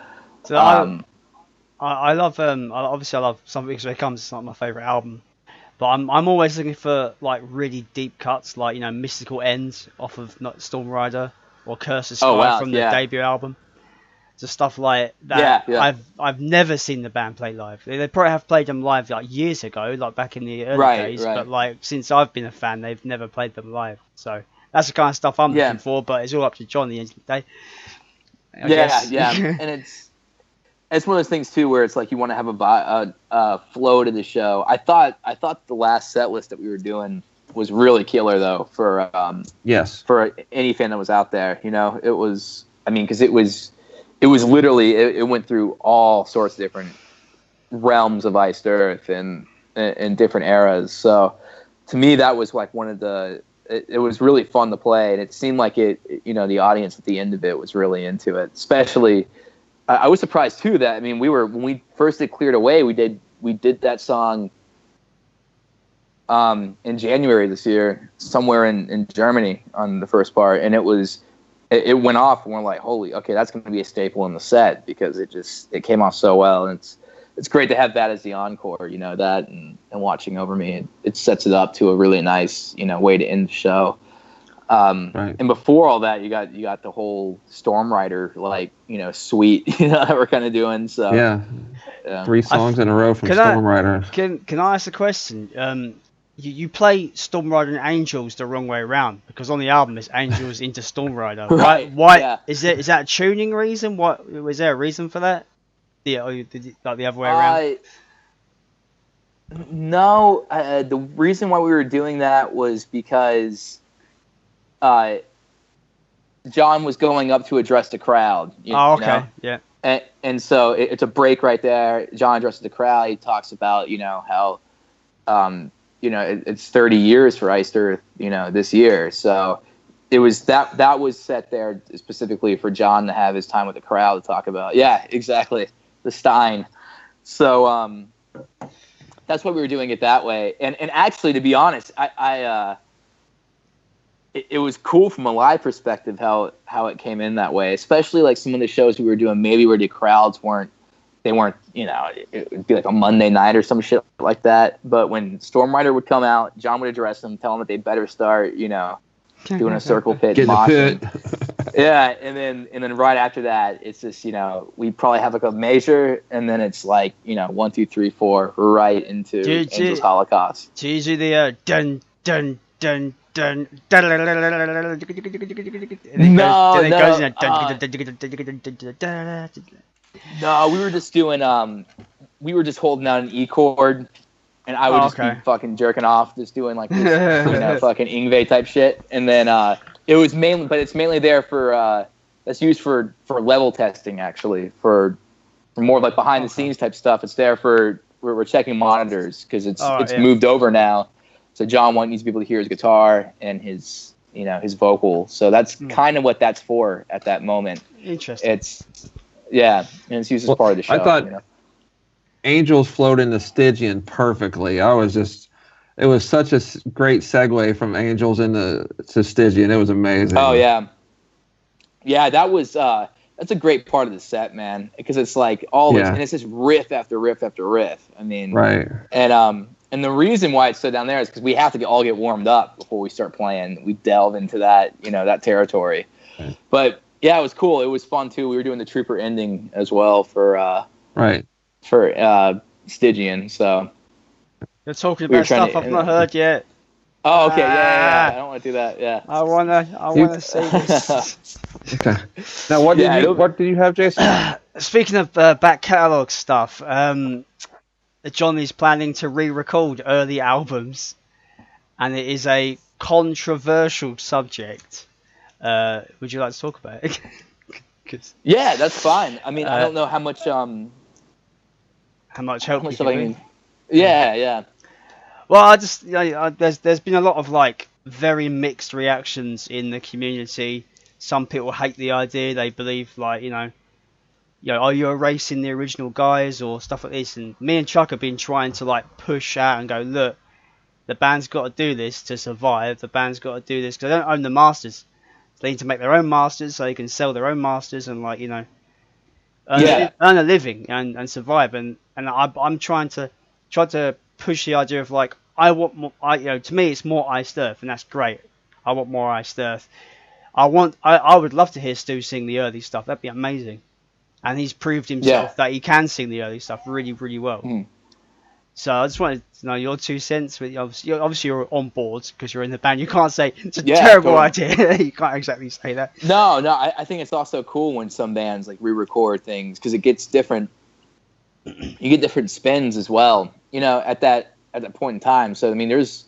Speaker 3: I love obviously I love Something Wicked Comes. It's not my favorite album, but I'm always looking for like really deep cuts, like, you know, Mystical Ends off of Storm Rider or Curse of Sky from the debut album. Just stuff like that. Yeah. I've never seen the band play live. They probably have played them live like years ago, like back in the early days. But like since I've been a fan, they've never played them live. So that's the kind of stuff I'm looking for. But it's all up to John at the end of the day. I guess.
Speaker 2: And it's one of those things too where it's like you want to have a flow to the show. I thought the last set list that we were doing was really killer though for for any fan that was out there. You know, it was. I mean, because it was literally it went through all sorts of different realms of Iced Earth and different eras. So to me, that was like one of the. It was really fun to play, and it seemed like the audience at the end of it was really into it, especially. I was surprised too that, I mean, when we first did Cleared Away, we did that song in January this year, somewhere in Germany on the first part, and it went off, and we're like, holy, okay, that's going to be a staple in the set because it came off so well, and it's great to have that as the encore, that and watching over me, it sets it up to a really nice, way to end the show.
Speaker 4: Right.
Speaker 2: And before all that, you got the whole Stormrider suite, that we're kind of doing. So
Speaker 4: yeah. 3 songs in a row from Stormrider.
Speaker 3: Can I ask a question? You play Stormrider and Angels the wrong way around, because on the album it's Angels into Stormrider.
Speaker 2: Right.
Speaker 3: Why
Speaker 2: Yeah.
Speaker 3: is that a tuning reason? What was there a reason for that? Like the other way around?
Speaker 2: No, the reason why we were doing that was because John was going up to address the crowd.
Speaker 3: Okay. Yeah.
Speaker 2: And so it's a break right there. John addresses the crowd. He talks about, how, it's 30 years for Iced Earth, this year. So it was that was set there specifically for John to have his time with the crowd to talk about. Yeah, exactly. The Stein. So that's why we were doing it that way. And actually, to be honest, it was cool from a live perspective how it came in that way, especially like some of the shows we were doing maybe where the crowds weren't, it would be like a Monday night or some shit like that. But when Stormrider would come out, John would address them, tell them that they better start, doing a circle pit.
Speaker 4: Get in the pit.
Speaker 2: Yeah, and then right after that, it's just, we probably have like a measure, and then it's like, 1, 2, 3, 4, right into Angel's Holocaust.
Speaker 3: Do you do the dun dun dun dun dun?
Speaker 2: No, we were just doing we were just holding out an E chord, and I would just be fucking jerking off, just doing like this, fucking Yngwie type shit, and then it's mainly there for that's used for level testing, actually, for more like behind the scenes type stuff. It's there for we're checking monitors because it's moved over now. So John needs to be able to hear his guitar and his vocal. So that's kind of what that's for at that moment.
Speaker 3: Interesting.
Speaker 2: And it's used as part of the show.
Speaker 4: I thought Angels flowed into Stygian perfectly. It was such a great segue from Angels to Stygian. It was amazing.
Speaker 2: Oh yeah. Yeah, that's a great part of the set, man, because it's like and it's just riff after riff after riff. I mean,
Speaker 4: right.
Speaker 2: And the reason why it's so down there is because we have to all get warmed up before we start playing. We delve into that, that territory. Right. But yeah, it was cool. It was fun too. We were doing the Trooper ending as well for Stygian. So
Speaker 3: you're talking about stuff I've not heard yet.
Speaker 2: Oh, okay. Yeah. I don't want to do that. Yeah.
Speaker 3: I wanna see this.
Speaker 4: Okay. Now, what did you have, Jason?
Speaker 3: Speaking of back catalogue stuff, John is planning to re-record early albums, and it is a controversial subject. Would you like to talk about it?
Speaker 2: Yeah, that's fine. I mean, I don't know how much help
Speaker 3: you can be.
Speaker 2: Yeah.
Speaker 3: Well, I just there's been a lot of like very mixed reactions in the community. Some people hate the idea. They believe like are you erasing the original guys or stuff like this? And me and Chuck have been trying to like push out and go, look, the band's got to do this to survive. The band's got to do this because they don't own the masters. They need to make their own masters so they can sell their own masters and like earn a living and survive. And I'm trying to push the idea of like I want more. To me it's more Iced Earth, and that's great. I want more Iced Earth. I would love to hear Stu sing the early stuff. That'd be amazing. And he's proved himself that he can sing the early stuff really, really well. Mm. So I just wanted to know your 2 cents. Obviously, you're on board because you're in the band. You can't say it's a terrible idea. You can't exactly say that.
Speaker 2: No. I think it's also cool when some bands like re-record things because it gets different. You get different spins as well. At that point in time. So I mean, there's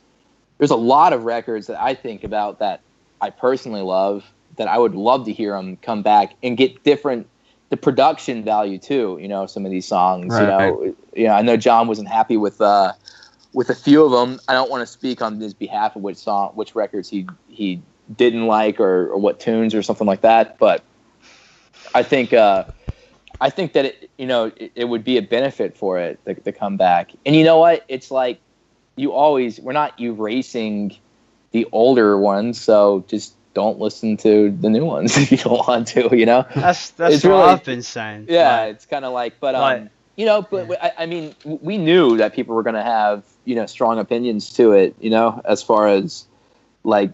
Speaker 2: a lot of records that I think about that I personally love that I would love to hear them come back and get different. The production value too, some of these songs, right. I know John wasn't happy with a few of them. I don't want to speak on his behalf of which records he didn't like or what tunes or something like that. But I think that it would be a benefit for it to come back. And you know what? It's like we're not erasing the older ones, so just don't listen to the new ones if you don't want to, you know?
Speaker 3: That's
Speaker 2: It's
Speaker 3: what
Speaker 2: really,
Speaker 3: I've been saying.
Speaker 2: Yeah,
Speaker 3: Like,
Speaker 2: it's kind of like, but,
Speaker 3: like,
Speaker 2: you know, but
Speaker 3: yeah.
Speaker 2: I mean, we knew that people were going to have, you know, strong opinions to it, you know, as far as, like,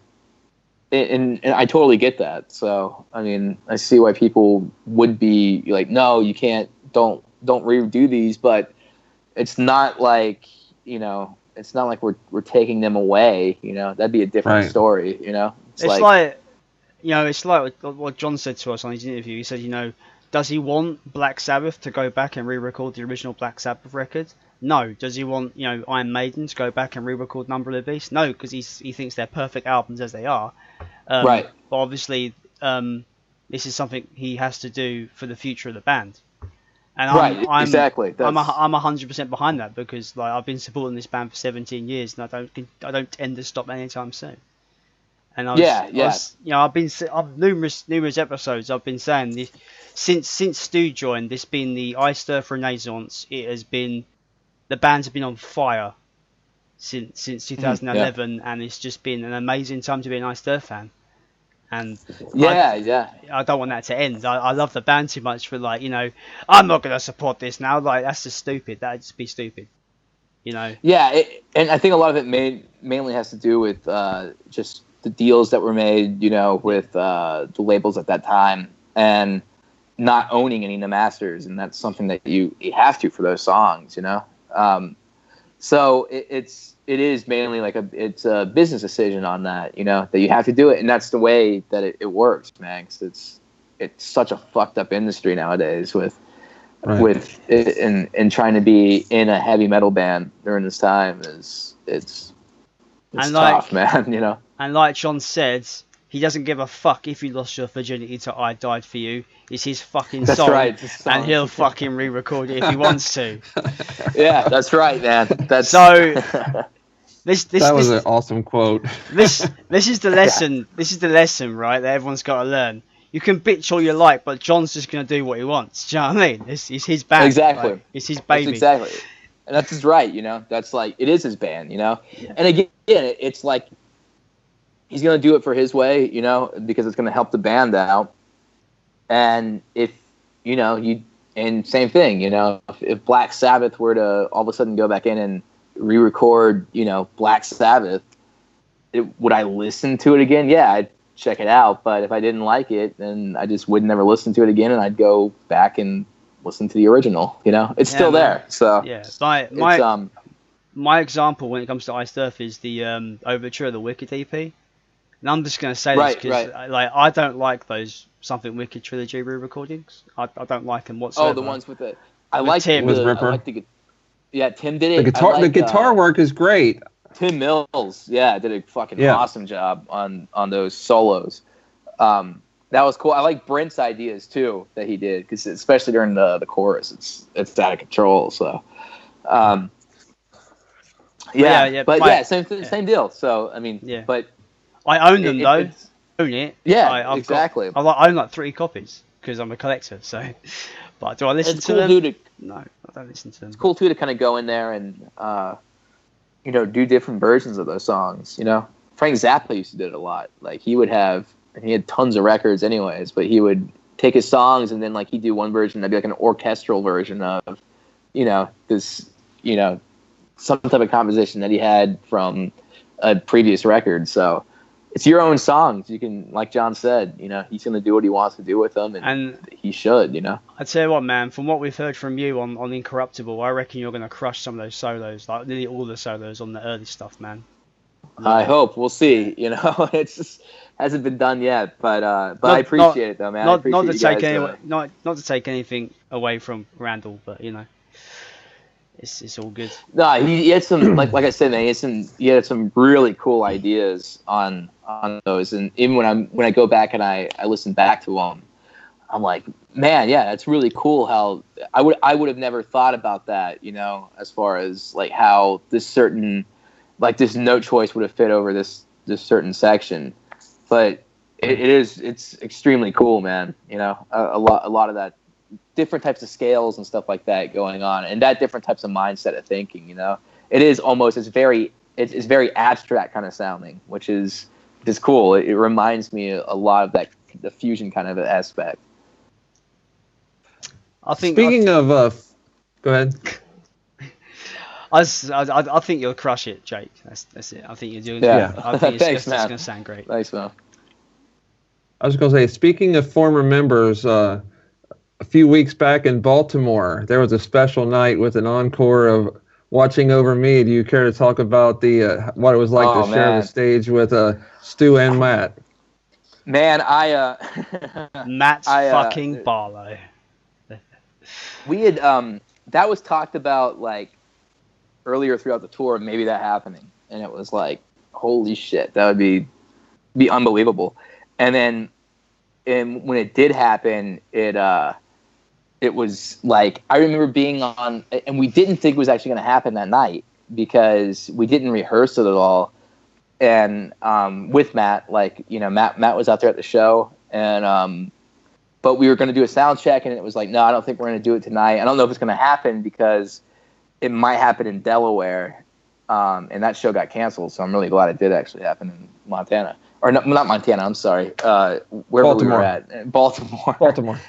Speaker 2: and I totally get that. So, I mean, I see why people would be like, no, you can't, don't redo these, but it's not like, you know, it's not like we're taking them away, you know. That'd be a different story, you know.
Speaker 3: It's like, you know, it's like what John said to us on his interview. He said, you know, does he want Black Sabbath to go back and re-record the original Black Sabbath record? No. Does he want, you know, Iron Maiden to go back and re-record Number of the Beast? No, because he thinks they're perfect albums as they are.
Speaker 2: Right.
Speaker 3: But obviously, this is something he has to do for the future of the band. And
Speaker 2: exactly.
Speaker 3: I'm 100% behind that, because like I've been supporting this band for 17 years, and I don't tend to stop anytime soon. And you know, I've numerous episodes I've been saying this since Stu joined. This been the Iced Earth Renaissance. It has been, the bands have been on fire since 2011, and it's just been an amazing time to be an Iced Earth fan. And I don't want that to end. I love the band too much for, like, you know, I'm not gonna support this now. Like, that's just stupid. That'd just be stupid, you know.
Speaker 2: Yeah, and I think a lot of it mainly has to do with just the deals that were made, you know, with the labels at that time, and not owning any of the masters, and that's something that you have to for those songs, you know. So it is mainly like it's a business decision on that, you know, that you have to do it, and that's the way that it works, man. 'Cause it's such a fucked up industry nowadays with it, and trying to be in a heavy metal band during this time it's tough, man, you know.
Speaker 3: And like John said, he doesn't give a fuck if you lost your virginity to I Died For You. It's his fucking
Speaker 2: that's
Speaker 3: song,
Speaker 2: right,
Speaker 3: and he'll fucking re-record it if he wants to.
Speaker 2: Yeah, that's right, man. That's
Speaker 3: so. This
Speaker 4: was an awesome quote.
Speaker 3: This is the lesson. This is the lesson, right? That everyone's got to learn. You can bitch all you like, but John's just gonna do what he wants. Do you know what I mean? It's his band.
Speaker 2: Exactly.
Speaker 3: Like, it's his baby.
Speaker 2: That's exactly. And that's his right, you know. That's like, it is his band, you know. Yeah. And again, it's like he's gonna do it for his way, you know, because it's gonna help the band out. And if, you know, and same thing, you know, if Black Sabbath were to all of a sudden go back in and re-record, you know, Black Sabbath, would I listen to it again? Yeah, I'd check it out. But if I didn't like it, then I just would never listen to it again, and I'd go back and listen to the original. You know, it's still there. So
Speaker 3: yeah, my example when it comes to Iced Earth is the overture of the Wicked EP. And I'm just going to say this because like I don't like those Something Wicked trilogy re-recordings. I don't like them whatsoever.
Speaker 2: Oh, the ones with the Tim did it.
Speaker 4: The guitar work is great.
Speaker 2: Tim Mills, did a fucking awesome job on those solos. That was cool. I like Brent's ideas too that he did, because especially during the chorus, it's out of control. So, same deal. So I mean, but
Speaker 3: I own them though. Own it.
Speaker 2: Yeah, exactly.
Speaker 3: I own like 3 copies because I'm a collector. So, but do I listen to them? No, I don't listen to them.
Speaker 2: It's cool too to kind of go in there and you know, do different versions of those songs. You know, Frank Zappa used to do it a lot. Like he had tons of records anyways, but he would take his songs and then like he'd do one version that'd be like an orchestral version of, you know, this, you know, some type of composition that he had from a previous record. So it's your own songs. You can, like John said, you know, he's going to do what he wants to do with them, and he should, you know.
Speaker 3: I tell you what, man, from what we've heard from you on Incorruptible, I reckon you're going to crush some of those solos, like nearly all the solos on the early stuff, man.
Speaker 2: I hope. We'll see. You know, it's just hasn't been done yet, but I appreciate it though, man.
Speaker 3: Not to take anything away from Randall, but you know, it's all good.
Speaker 2: No, he had some like I said, man. He had some really cool ideas on those, and even when I go back and I listen back to them, I'm like, man, yeah, that's really cool. How I would have never thought about that, you know, as far as like how this certain this note choice would have fit over this certain section, but it's extremely cool, man. You know, a lot of that. Different types of scales and stuff like that going on, and that different types of mindset of thinking, you know, it is almost it's very abstract kind of sounding, which is cool. It reminds me a lot of that the fusion kind of aspect.
Speaker 4: Speaking of, go ahead.
Speaker 3: I think you'll crush it, Jake. That's it. I think you're doing.
Speaker 2: Yeah.
Speaker 3: I think
Speaker 2: Thanks,
Speaker 3: it's going to sound great.
Speaker 2: Thanks, man.
Speaker 4: I was going to say, speaking of former members, a few weeks back in Baltimore, there was a special night with an encore of "Watching Over Me." Do you care to talk about the what it was like to share the stage with Stu and Matt?
Speaker 2: Man,
Speaker 3: Matt's fucking Barlow.
Speaker 2: We had that was talked about like earlier throughout the tour, maybe that happening, and it was like, holy shit, that would be unbelievable. And then, when it did happen, it was like, I remember being on, and we didn't think it was actually going to happen that night because we didn't rehearse it at all. And with Matt, like, you know, Matt was out there at the show, and but we were going to do a sound check, and it was like, no, I don't think we're going to do it tonight. I don't know if it's going to happen because it might happen in Delaware, and that show got canceled. So I'm really glad it did actually happen in Montana, or not Montana. I'm sorry, wherever we were at, Baltimore.
Speaker 4: Baltimore.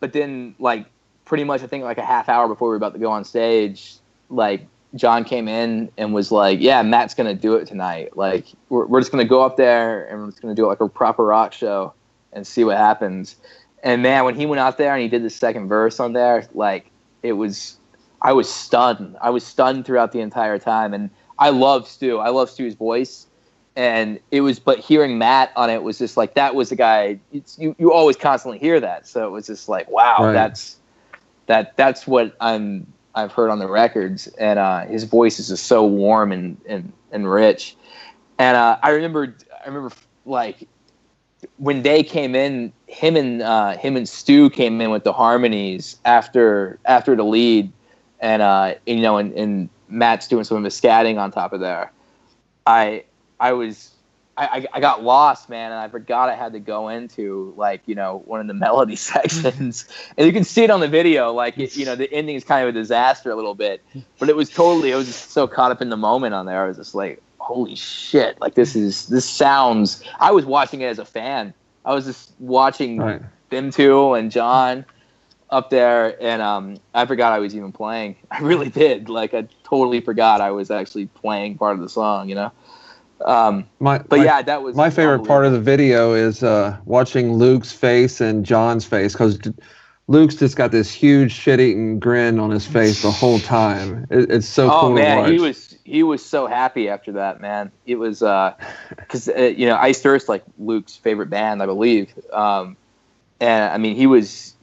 Speaker 2: But then, like, pretty much, I think like a half hour before we were about to go on stage, like, John came in and was like, yeah, Matt's going to do it tonight. Like, we're just going to go up there and we're just going to do like a proper rock show and see what happens. And man, when he went out there and he did the second verse on there, like, I was stunned. I was stunned throughout the entire time. And I love Stu. I love Stu's voice. And but hearing Matt on it was just like, that was the guy. You always constantly hear that. So it was just like, wow, right. That's what I've heard on the records, and his voice is just so warm and rich. And I remember like when they came in, him and Stu came in with the harmonies after the lead, and you know, and Matt's doing some of his scatting on top of there. I got lost, man, and I forgot I had to go into, like, you know, one of the melody sections, and you can see it on the video. Like, you know, the ending is kind of a disaster a little bit, but I was just so caught up in the moment on there. I was just like, holy shit! Like, this sounds. I was watching it as a fan. I was just watching them two and John up there, and I forgot I was even playing. I really did. Like, I totally forgot I was actually playing part of the song. You know. That was
Speaker 4: my favorite part of the video is watching Luke's face and John's face, because Luke's just got this huge shit-eating grin on his face the whole time. It's so cool to watch.
Speaker 2: He was so happy after that, man. It was because you know, Iced Earth's like Luke's favorite band, I believe, and I mean, he was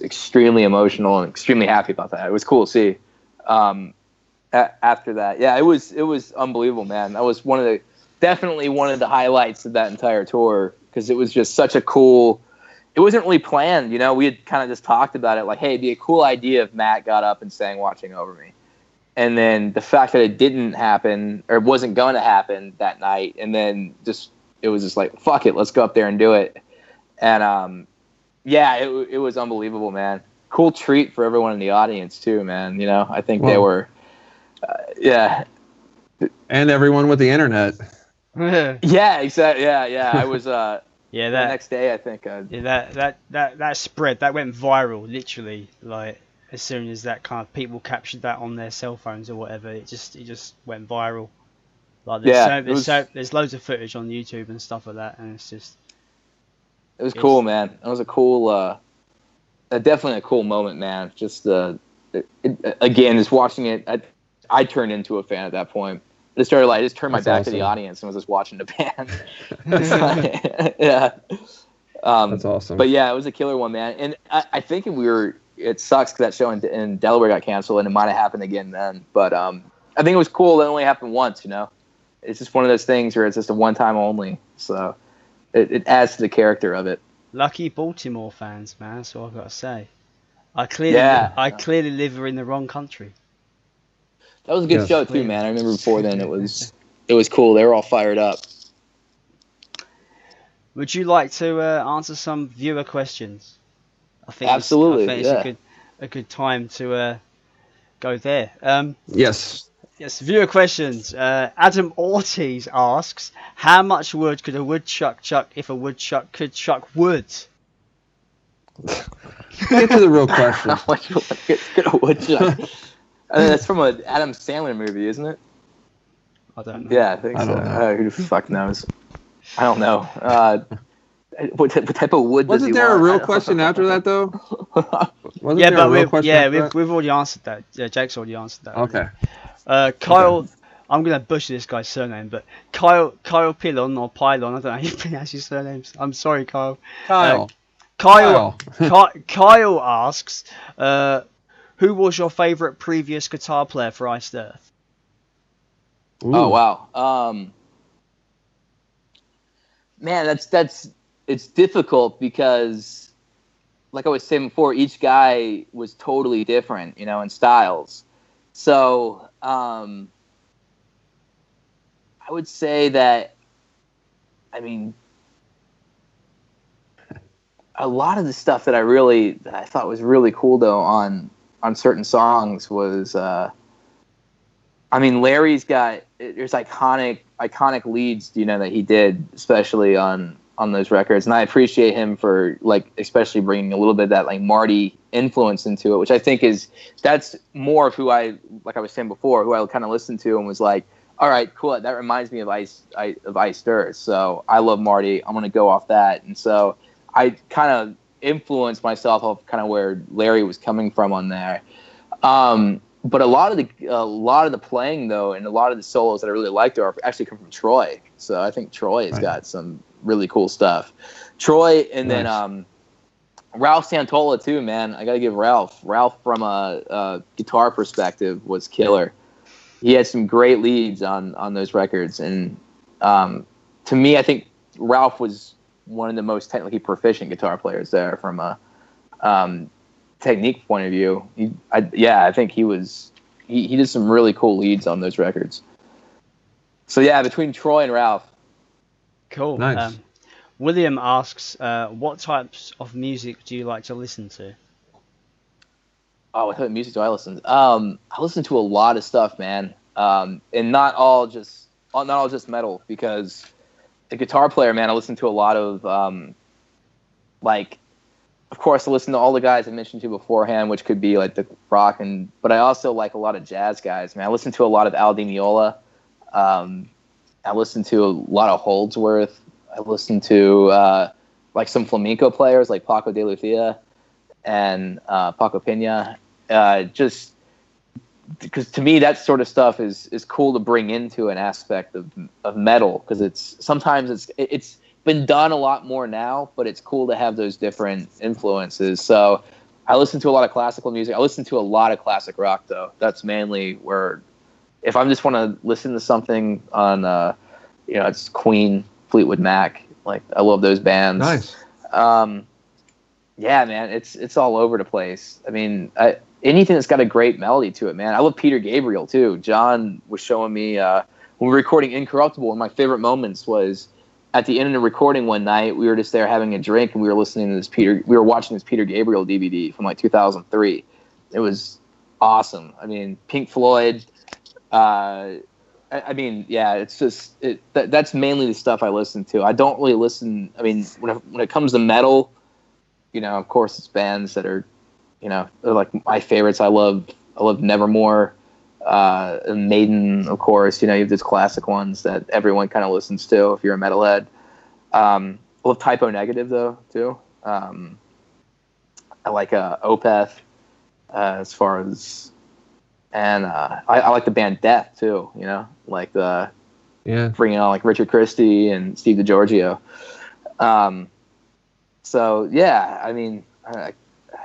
Speaker 2: extremely emotional and extremely happy about that. It was cool to see. After that, yeah, it was unbelievable, man. That was definitely one of the highlights of that entire tour, because it was just such a cool. It wasn't really planned, you know. We had kind of just talked about it, like, hey, it'd be a cool idea if Matt got up and sang "Watching Over Me," and then the fact that it didn't happen, or wasn't going to happen that night, and then it was just like, fuck it, let's go up there and do it, and it was unbelievable, man. Cool treat for everyone in the audience too, man. You know, I think they were. Yeah,
Speaker 4: and everyone with the internet.
Speaker 2: Yeah, exactly. Yeah. I was. The next day, I think.
Speaker 3: That spread. That went viral, literally. Like, as soon as that kind of people captured that on their cell phones or whatever, it just went viral. Like, there's loads of footage on YouTube and stuff like that, and it's just.
Speaker 2: It was cool, man. It was a cool, definitely a cool moment, man. Just again, just watching it. I turned into a fan at that point. I just turned my back to the audience and was just watching the band. Yeah.
Speaker 4: That's awesome.
Speaker 2: But yeah, it was a killer one, man. And I think it sucks because that show in Delaware got canceled, and it might have happened again then. But I think it was cool that it only happened once, you know? It's just one of those things where it's just a one-time only. So it adds to the character of it.
Speaker 3: Lucky Baltimore fans, man. That's all I've got to say. I clearly live in the wrong country.
Speaker 2: That was a good show too, man. I remember before then it was cool. They were all fired up.
Speaker 3: Would you like to answer some viewer questions?
Speaker 2: Absolutely.
Speaker 3: a good time to go there.
Speaker 4: Yes.
Speaker 3: Yes, viewer questions. Adam Ortiz asks, how much wood could a woodchuck chuck if a woodchuck could chuck wood?
Speaker 4: Get to the real question.
Speaker 2: How much could a woodchuck? That's from an Adam Sandler movie, isn't it?
Speaker 3: I don't know.
Speaker 2: Yeah, I think
Speaker 4: I
Speaker 2: so.
Speaker 4: don't know.
Speaker 2: Who the fuck knows? I don't know. What type of wood does he
Speaker 4: Wasn't there a
Speaker 2: want?
Speaker 4: real question after that though? Wasn't
Speaker 3: Yeah,
Speaker 4: there a
Speaker 3: but
Speaker 4: real question after that?
Speaker 3: we've already answered that. Yeah, Jake's already answered that.
Speaker 4: Okay.
Speaker 3: Kyle,
Speaker 4: Okay.
Speaker 3: I'm gonna butcher this guy's surname, but Kyle Pylon or Pylon. I don't know how you pronounce his surnames. I'm sorry, Kyle.
Speaker 4: Kyle.
Speaker 3: Kyle asks, who was your favorite previous guitar player for Iced Earth?
Speaker 4: Ooh.
Speaker 2: Oh wow. Man, it's difficult because, like I was saying before, each guy was totally different, in styles. So I would say that, I mean, a lot of the stuff that I thought was really cool though on certain songs was, I mean, Larry's there's iconic leads, that he did, especially on those records, and I appreciate him for especially bringing a little bit of that Marty influence into it, which I think that's more of who I was saying before, who I kind of listened to and was like, all right, cool, that reminds me of Iced Earth, so I love Marty, I'm gonna go off that, and so I kind of influenced myself off kind of where Larry was coming from on there. But a lot of the playing though, and a lot of the solos that I really liked are actually come from Troy. So I think Troy has got some really cool stuff. Troy, and then Ralph Santola too, man. I gotta give Ralph from a guitar perspective was killer. He had some great leads on those records, and to me, I think Ralph was one of the most technically proficient guitar players there from a technique point of view. I think he did some really cool leads on those records. So yeah, between Troy and Ralph.
Speaker 3: Cool.
Speaker 4: Nice.
Speaker 3: William asks, what types of music do you like to listen to?
Speaker 2: Oh, what type of music do I listen to? I listen to a lot of stuff, man, and not all just metal, because the guitar player, man, I listen to a lot of of course, I listen to all the guys I mentioned to beforehand, which could be the rock, but I also like a lot of jazz guys, man. I listen to a lot of Al Di Meola. I listen to a lot of Holdsworth. I listen to some flamenco players like Paco de Lucia and Paco Pena. Just because to me that sort of stuff is cool to bring into an aspect of metal, because sometimes it's been done a lot more now, but it's cool to have those different influences. So I listen to a lot of classical music. I listen to a lot of classic rock though. That's mainly where, if I just want to listen to something on it's Queen, Fleetwood Mac, I love those bands.
Speaker 4: Nice.
Speaker 2: Yeah, man, it's all over the place. I mean, anything that's got a great melody to it, man. I love Peter Gabriel too. John was showing me when we were recording Incorruptible, one of my favorite moments was at the end of the recording one night. We were just there having a drink, and we were listening to we were watching this Peter Gabriel DVD from 2003. It was awesome. I mean, Pink Floyd. I mean, yeah, it's just that's mainly the stuff I listen to. I don't really listen. I mean, when it comes to metal, of course, it's bands that are, they're like my favorites. I love Nevermore, Maiden, of course. You have these classic ones that everyone kind of listens to if you're a metalhead. I love Typo Negative though too. I like Opeth as far as. And I like the band Death too, bringing on Richard Christie and Steve DiGiorgio. So yeah, I mean, I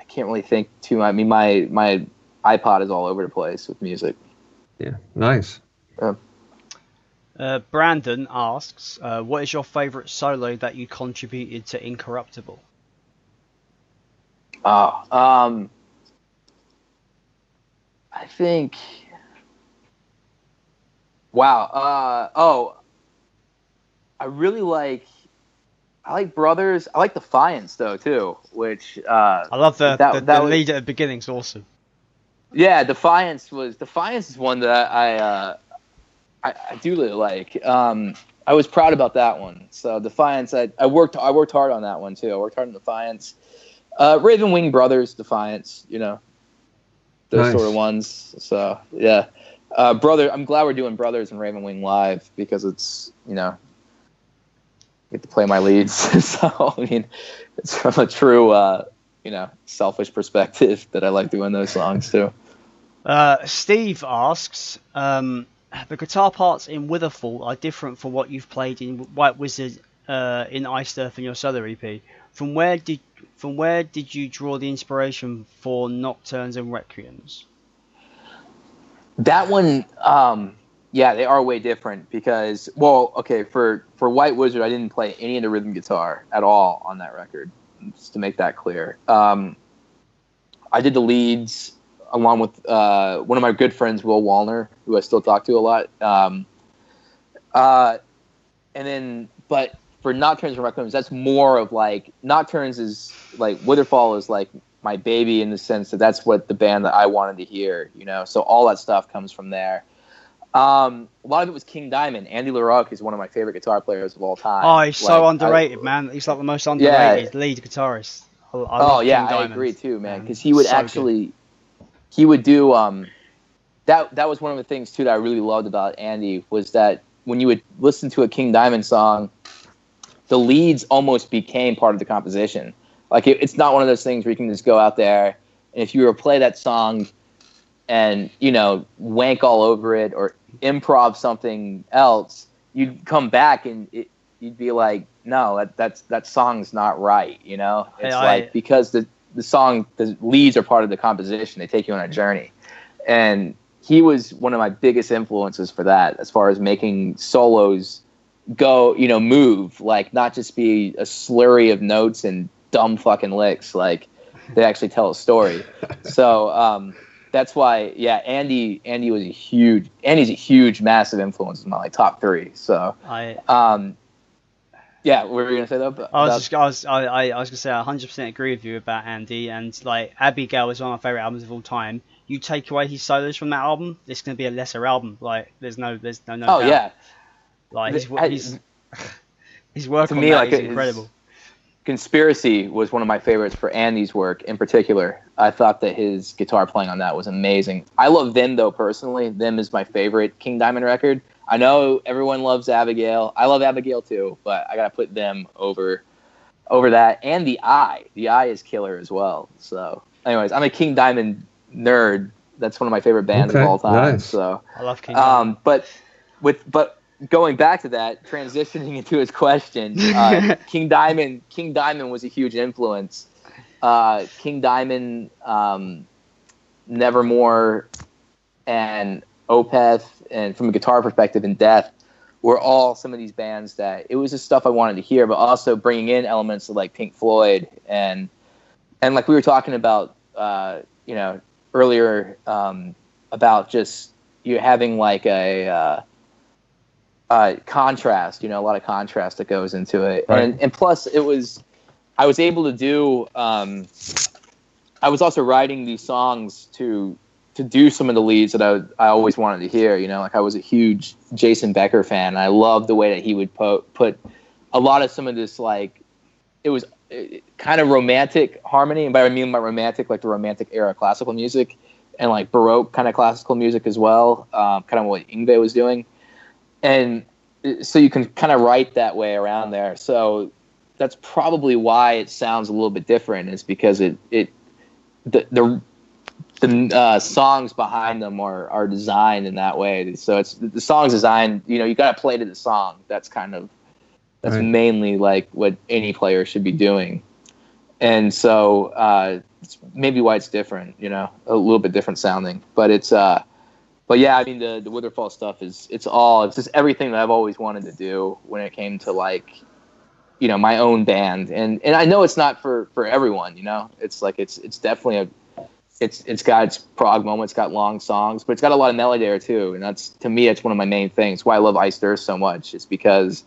Speaker 2: can't really think too much. I mean, my iPod is all over the place with music.
Speaker 4: Yeah, nice.
Speaker 3: Brandon asks, what is your favorite solo that you contributed to Incorruptible?
Speaker 2: I think. Wow. I really like I like Brothers. I like Defiance though too, which
Speaker 3: I love the lead at the beginning's awesome.
Speaker 2: Yeah, Defiance is one that I do really like. I was proud about that one. So Defiance, I worked hard on that one too. I worked hard on Defiance. Raven Wing Brothers, Defiance, those
Speaker 4: Nice.
Speaker 2: sort of ones. So yeah, I'm glad we're doing Brothers and Raven Wing live because it's I get to play my leads. So I mean, it's from a true selfish perspective that I like doing those songs too.
Speaker 3: Steve asks, the guitar parts in Witherfall are different from what you've played in White Wizard, in Iced Earth and your solo EP. From where did you draw the inspiration for Nocturnes and Requiems?
Speaker 2: That one, they are way different because, for White Wizard, I didn't play any of the rhythm guitar at all on that record, just to make that clear. I did the leads along with one of my good friends, Will Wallner, who I still talk to a lot. But for Nocturnes and Requiems, that's more of like, Nocturnes is like, Witherfall is like my baby in the sense that that's what the band that I wanted to hear, so all that stuff comes from there. A lot of it was King Diamond. Andy LaRocque is one of my favorite guitar players of all time.
Speaker 3: Oh, he's so underrated, man. He's like the most underrated lead guitarist. I love King Diamond.
Speaker 2: I agree too, man, because he would he would do that was one of the things too that I really loved about Andy, was that when you would listen to a King Diamond song, the leads almost became part of the composition. Like it's not one of those things where you can just go out there and if you were to play that song and wank all over it or improv something else, you'd come back and you'd be like, no, that song's not right. It's because the leads are part of the composition. They take you on a journey. And he was one of my biggest influences for that, as far as making solos go, move, like not just be a slurry of notes and dumb fucking licks, like they actually tell a story. So that's why, Andy's a huge, massive influence in my top three. So what were you gonna say though?
Speaker 3: I was gonna say I 100% agree with you about Andy, and like Abigail is one of my favorite albums of all time. You take away his solos from that album, it's gonna be a lesser album. Like there's no
Speaker 2: Oh
Speaker 3: doubt.
Speaker 2: yeah.
Speaker 3: Like his work
Speaker 2: to
Speaker 3: on
Speaker 2: me,
Speaker 3: that
Speaker 2: like,
Speaker 3: is incredible.
Speaker 2: Conspiracy was one of my favorites for Andy's work in particular. I thought that his guitar playing on that was amazing. I love Them though personally. Them is my favorite King Diamond record. I know everyone loves Abigail. I love Abigail too, but I gotta put Them over that. And The Eye. The Eye is killer as well. So, anyways, I'm a King Diamond nerd. That's one of my favorite bands of all time.
Speaker 4: Nice.
Speaker 2: So
Speaker 3: I love King Diamond.
Speaker 2: But going back to that, transitioning into his question, King Diamond was a huge influence. King Diamond, Nevermore, and Opeth, and from a guitar perspective, and Death, were all some of these bands that it was just stuff I wanted to hear, but also bringing in elements of like Pink Floyd and like we were talking about, earlier, about just you having like a contrast, a lot of contrast that goes into it. Right. And plus I was able to do, I was also writing these songs to do some of the leads that I always wanted to hear, like I was a huge Jason Becker fan. And I loved the way that he would put a lot of some of this, like, it was kind of romantic harmony. And by I mean by romantic, like the romantic era classical music and like Baroque kind of classical music as well. Kind of what Yngwie was doing. And so you can kind of write that way around there. So that's probably why it sounds a little bit different. Is because the songs behind them are designed in that way. So it's the song's designed. You got to play to the song. That's right. Mainly like what any player should be doing. And so it's maybe why it's different. A little bit different sounding, but it's. But yeah, I mean the Witherfall stuff it's just everything that I've always wanted to do when it came to like, my own band, and I know it's not for everyone, it's like it's definitely it's got its prog moments, it's got long songs, but it's got a lot of melody there too, and that's, to me, it's one of my main things. Why I love Iced Earth so much is because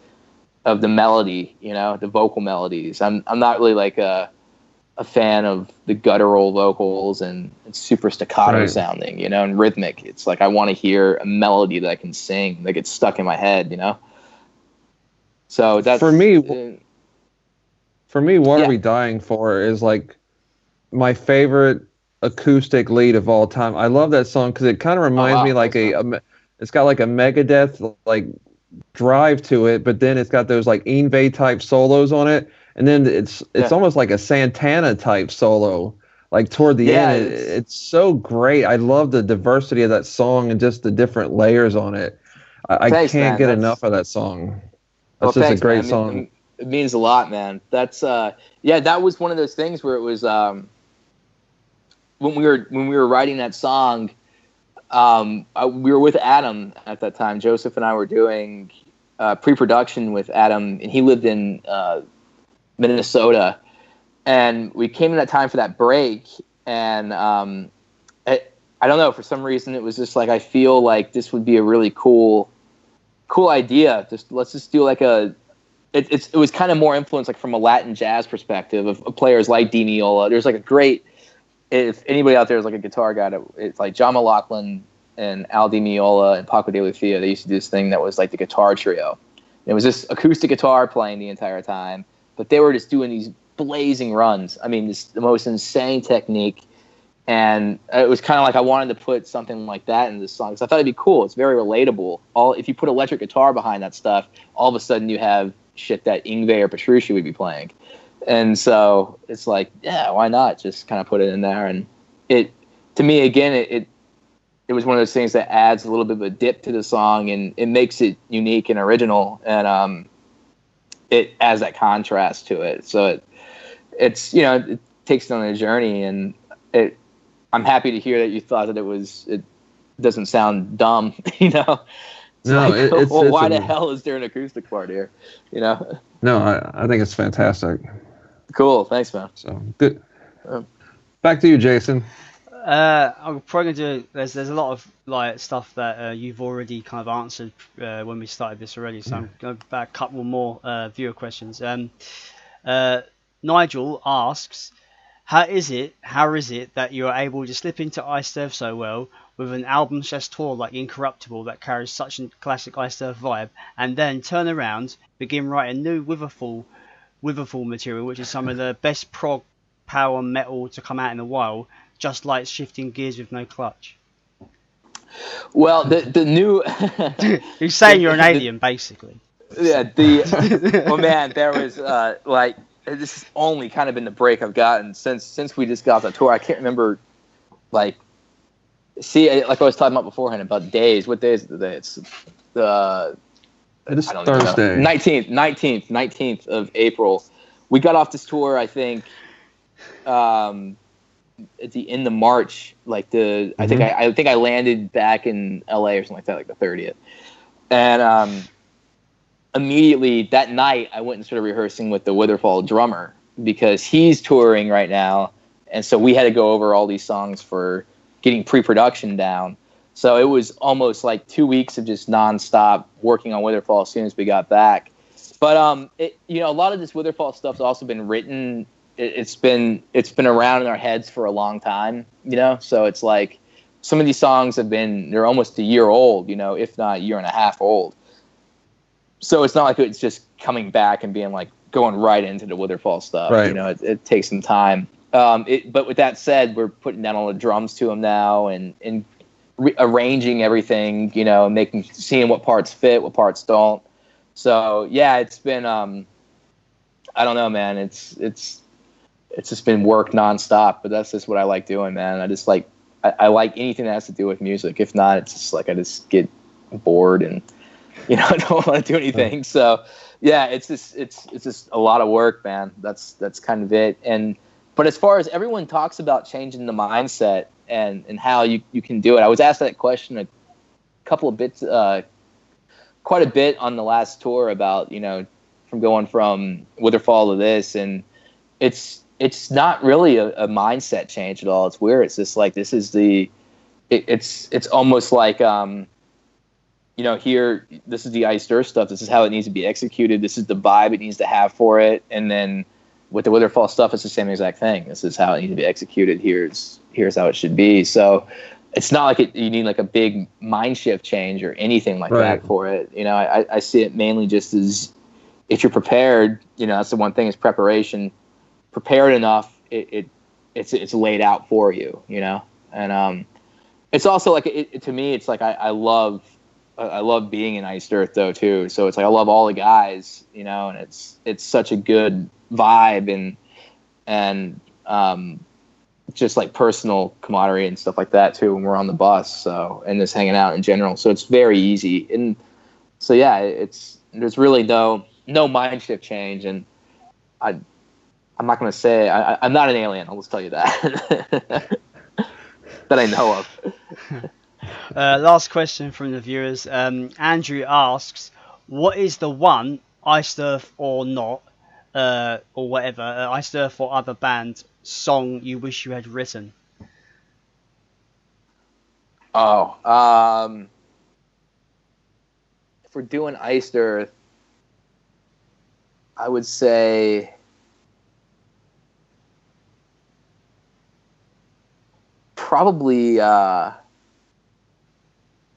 Speaker 2: the melody, the vocal melodies. I'm not really like a fan of the guttural vocals and super staccato sounding, and rhythmic. It's like I want to hear a melody that I can sing that gets stuck in my head, So that's
Speaker 4: for me. What Are We Dying For is like my favorite acoustic lead of all time. I love that song because it kind of reminds me like it's got like a Megadeth like drive to it, but then it's got those like Yngwie type solos on it, and then it's almost like a Santana type solo like toward the end. It's so great. I love the diversity of that song and just the different layers on it. I can't get enough of that song. That's just a great song.
Speaker 2: It means a lot, man. That's that was one of those things where it was when we were writing that song, we were with Adam at that time. Joseph and I were doing pre-production with Adam, and he lived in Minnesota. And we came in that time for that break, and I don't know, for some reason it was just like I feel like this would be a really cool idea. Let's just do like it was kind of more influenced like from a Latin jazz perspective of players like Di Meola. There's like a great, if anybody out there is like a guitar guy, it's like John McLaughlin and Al Di Meola and Paco de Lucia. They used to do this thing that was like the guitar trio. And it was this acoustic guitar playing the entire time, but they were just doing these blazing runs. I mean, the most insane technique. And it was kind of like I wanted to put something like that in this song because I thought it'd be cool. It's very relatable. If you put electric guitar behind that stuff, all of a sudden you have shit that Yngwie or Petrucci would be playing. And so it's like, yeah, why not just kind of put it in there? And it, to me, again, it was one of those things that adds a little bit of a dip to the song, and it makes it unique and original, and it adds that contrast to it. So it takes it on a journey, and I'm happy to hear that you thought that it doesn't sound dumb, why the hell is there an acoustic part here?
Speaker 4: No, I think it's fantastic.
Speaker 2: Cool, thanks, man.
Speaker 4: So good. Back to you, Jason.
Speaker 3: I'm probably gonna do. There's a lot of like stuff that you've already kind of answered when we started this already. So I'm going back a couple more viewer questions. Nigel asks, How is it that you are able to slip into Iced Earth so well with an album/tour like Incorruptible that carries such a classic Iced Earth vibe, and then turn around, begin writing new Witherfall material, which is some of the best prog power metal to come out in a while, just like shifting gears with no clutch?
Speaker 2: Well, the new...
Speaker 3: You're saying you're an alien, basically.
Speaker 2: Yeah, oh man, there was this has only kind of been the break I've gotten since we just got the tour. I can't remember, like I was talking about beforehand about days. What day is it today? It's
Speaker 4: it is Thursday.
Speaker 2: 19th of April. We got off this tour, I think, at the end of March. I think I landed back in LA or something like that, like the 30th. And immediately that night, I went and started rehearsing with the Witherfall drummer because he's touring right now, and so we had to go over all these songs for getting pre-production down. So it was almost like 2 weeks of just nonstop working on Witherfall as soon as we got back. But a lot of this Witherfall stuff's also been written. It's been around in our heads for a long time, So it's like some of these songs they're almost a year old, if not a year and a half old. So it's not like it's just coming back and being like going right into the Witherfall stuff.
Speaker 4: Right.
Speaker 2: It takes some time. But with that said, we're putting down all the drums to them now and arranging everything, and seeing what parts fit, what parts don't. So yeah, it's been I don't know, man. It's just been work nonstop, but that's just what I like doing, man. I just like I like anything that has to do with music. If not, it's just like I just get bored and I don't want to do anything. So yeah, it's just a lot of work, man. That's kind of it. But as far as everyone talks about changing the mindset and how you can do it, I was asked that question a couple of bits, quite a bit on the last tour about from going from Witherfall to this, and it's not really a mindset change at all. It's weird. It's just like this is it's almost like here, this is the Iced Earth stuff. This is how it needs to be executed. This is the vibe it needs to have for it. And then with the Witherfall stuff, it's the same exact thing. This is how it needs to be executed. Here's how it should be. So it's not like you need like a big mind shift change or anything like that for it. I see it mainly just as, if you're prepared, that's the one thing, is preparation. Prepared enough, it's laid out for you, and it's also like to me, it's like I love being in Iced Earth though too. So it's like I love all the guys, and it's such a good vibe and just like personal camaraderie and stuff like that too when we're on the bus. So, and just hanging out in general. So it's very easy, and so yeah, there's really no mind shift change, and I'm not going to say I'm not an alien. I'll just tell you that that I know of.
Speaker 3: Last question from the viewers. Andrew asks, what is the one Iced Earth or not, or whatever, Iced Earth or other band song you wish you had written?
Speaker 2: If we're doing Iced Earth, I would say probably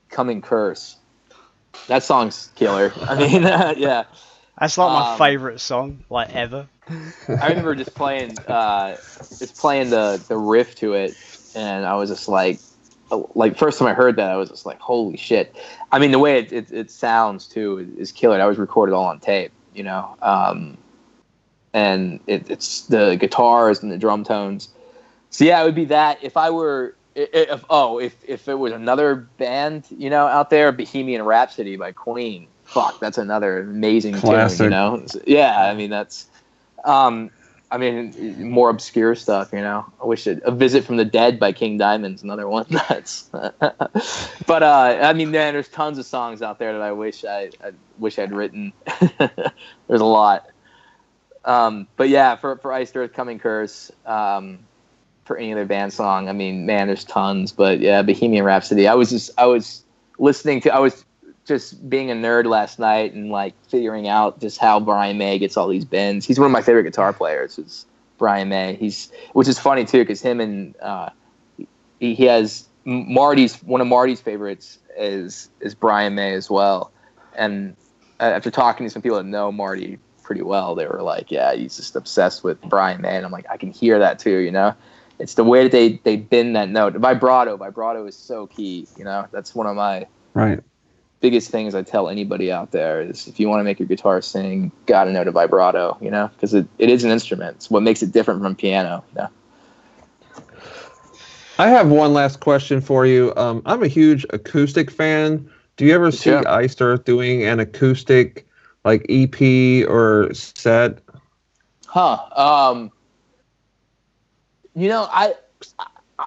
Speaker 2: Coming Curse. That song's killer. I mean, yeah.
Speaker 3: That's like my favorite song, like, ever.
Speaker 2: I remember just playing the riff to it, and I was just like first time I heard that, I was just like, holy shit. I mean, the way it sounds too is killer. I was recorded all on tape, and it's the guitars and the drum tones. So yeah, it would be that. If I were, if it was another band, out there, Bohemian Rhapsody by Queen. Fuck, that's another amazing
Speaker 4: classic
Speaker 2: tune, Yeah, I mean that's, more obscure stuff, I wish A Visit from the Dead by King Diamond's another one. That's, but man, there's tons of songs out there that I wish I'd written. There's a lot. But yeah, for Iced Earth, Coming Curse. For any other band song, there's tons. But yeah, Bohemian Rhapsody. I was just being a nerd last night and like figuring out just how Brian May gets all these bends. He's one of my favorite guitar players. Is Brian May. Which is funny too, because him and he has one of Marty's favorites is Brian May as well. And after talking to some people that know Marty pretty well, they were like, yeah, he's just obsessed with Brian May. And I'm like, I can hear that too, It's the way that they bend that note. Vibrato is so key, That's one of my biggest things I tell anybody out there is, if you want to make your guitar sing, gotta know the vibrato, because it is an instrument. It's what makes it different from piano,
Speaker 4: I have one last question for you. I'm a huge acoustic fan. Do you ever see Iced Earth doing an acoustic like EP or set?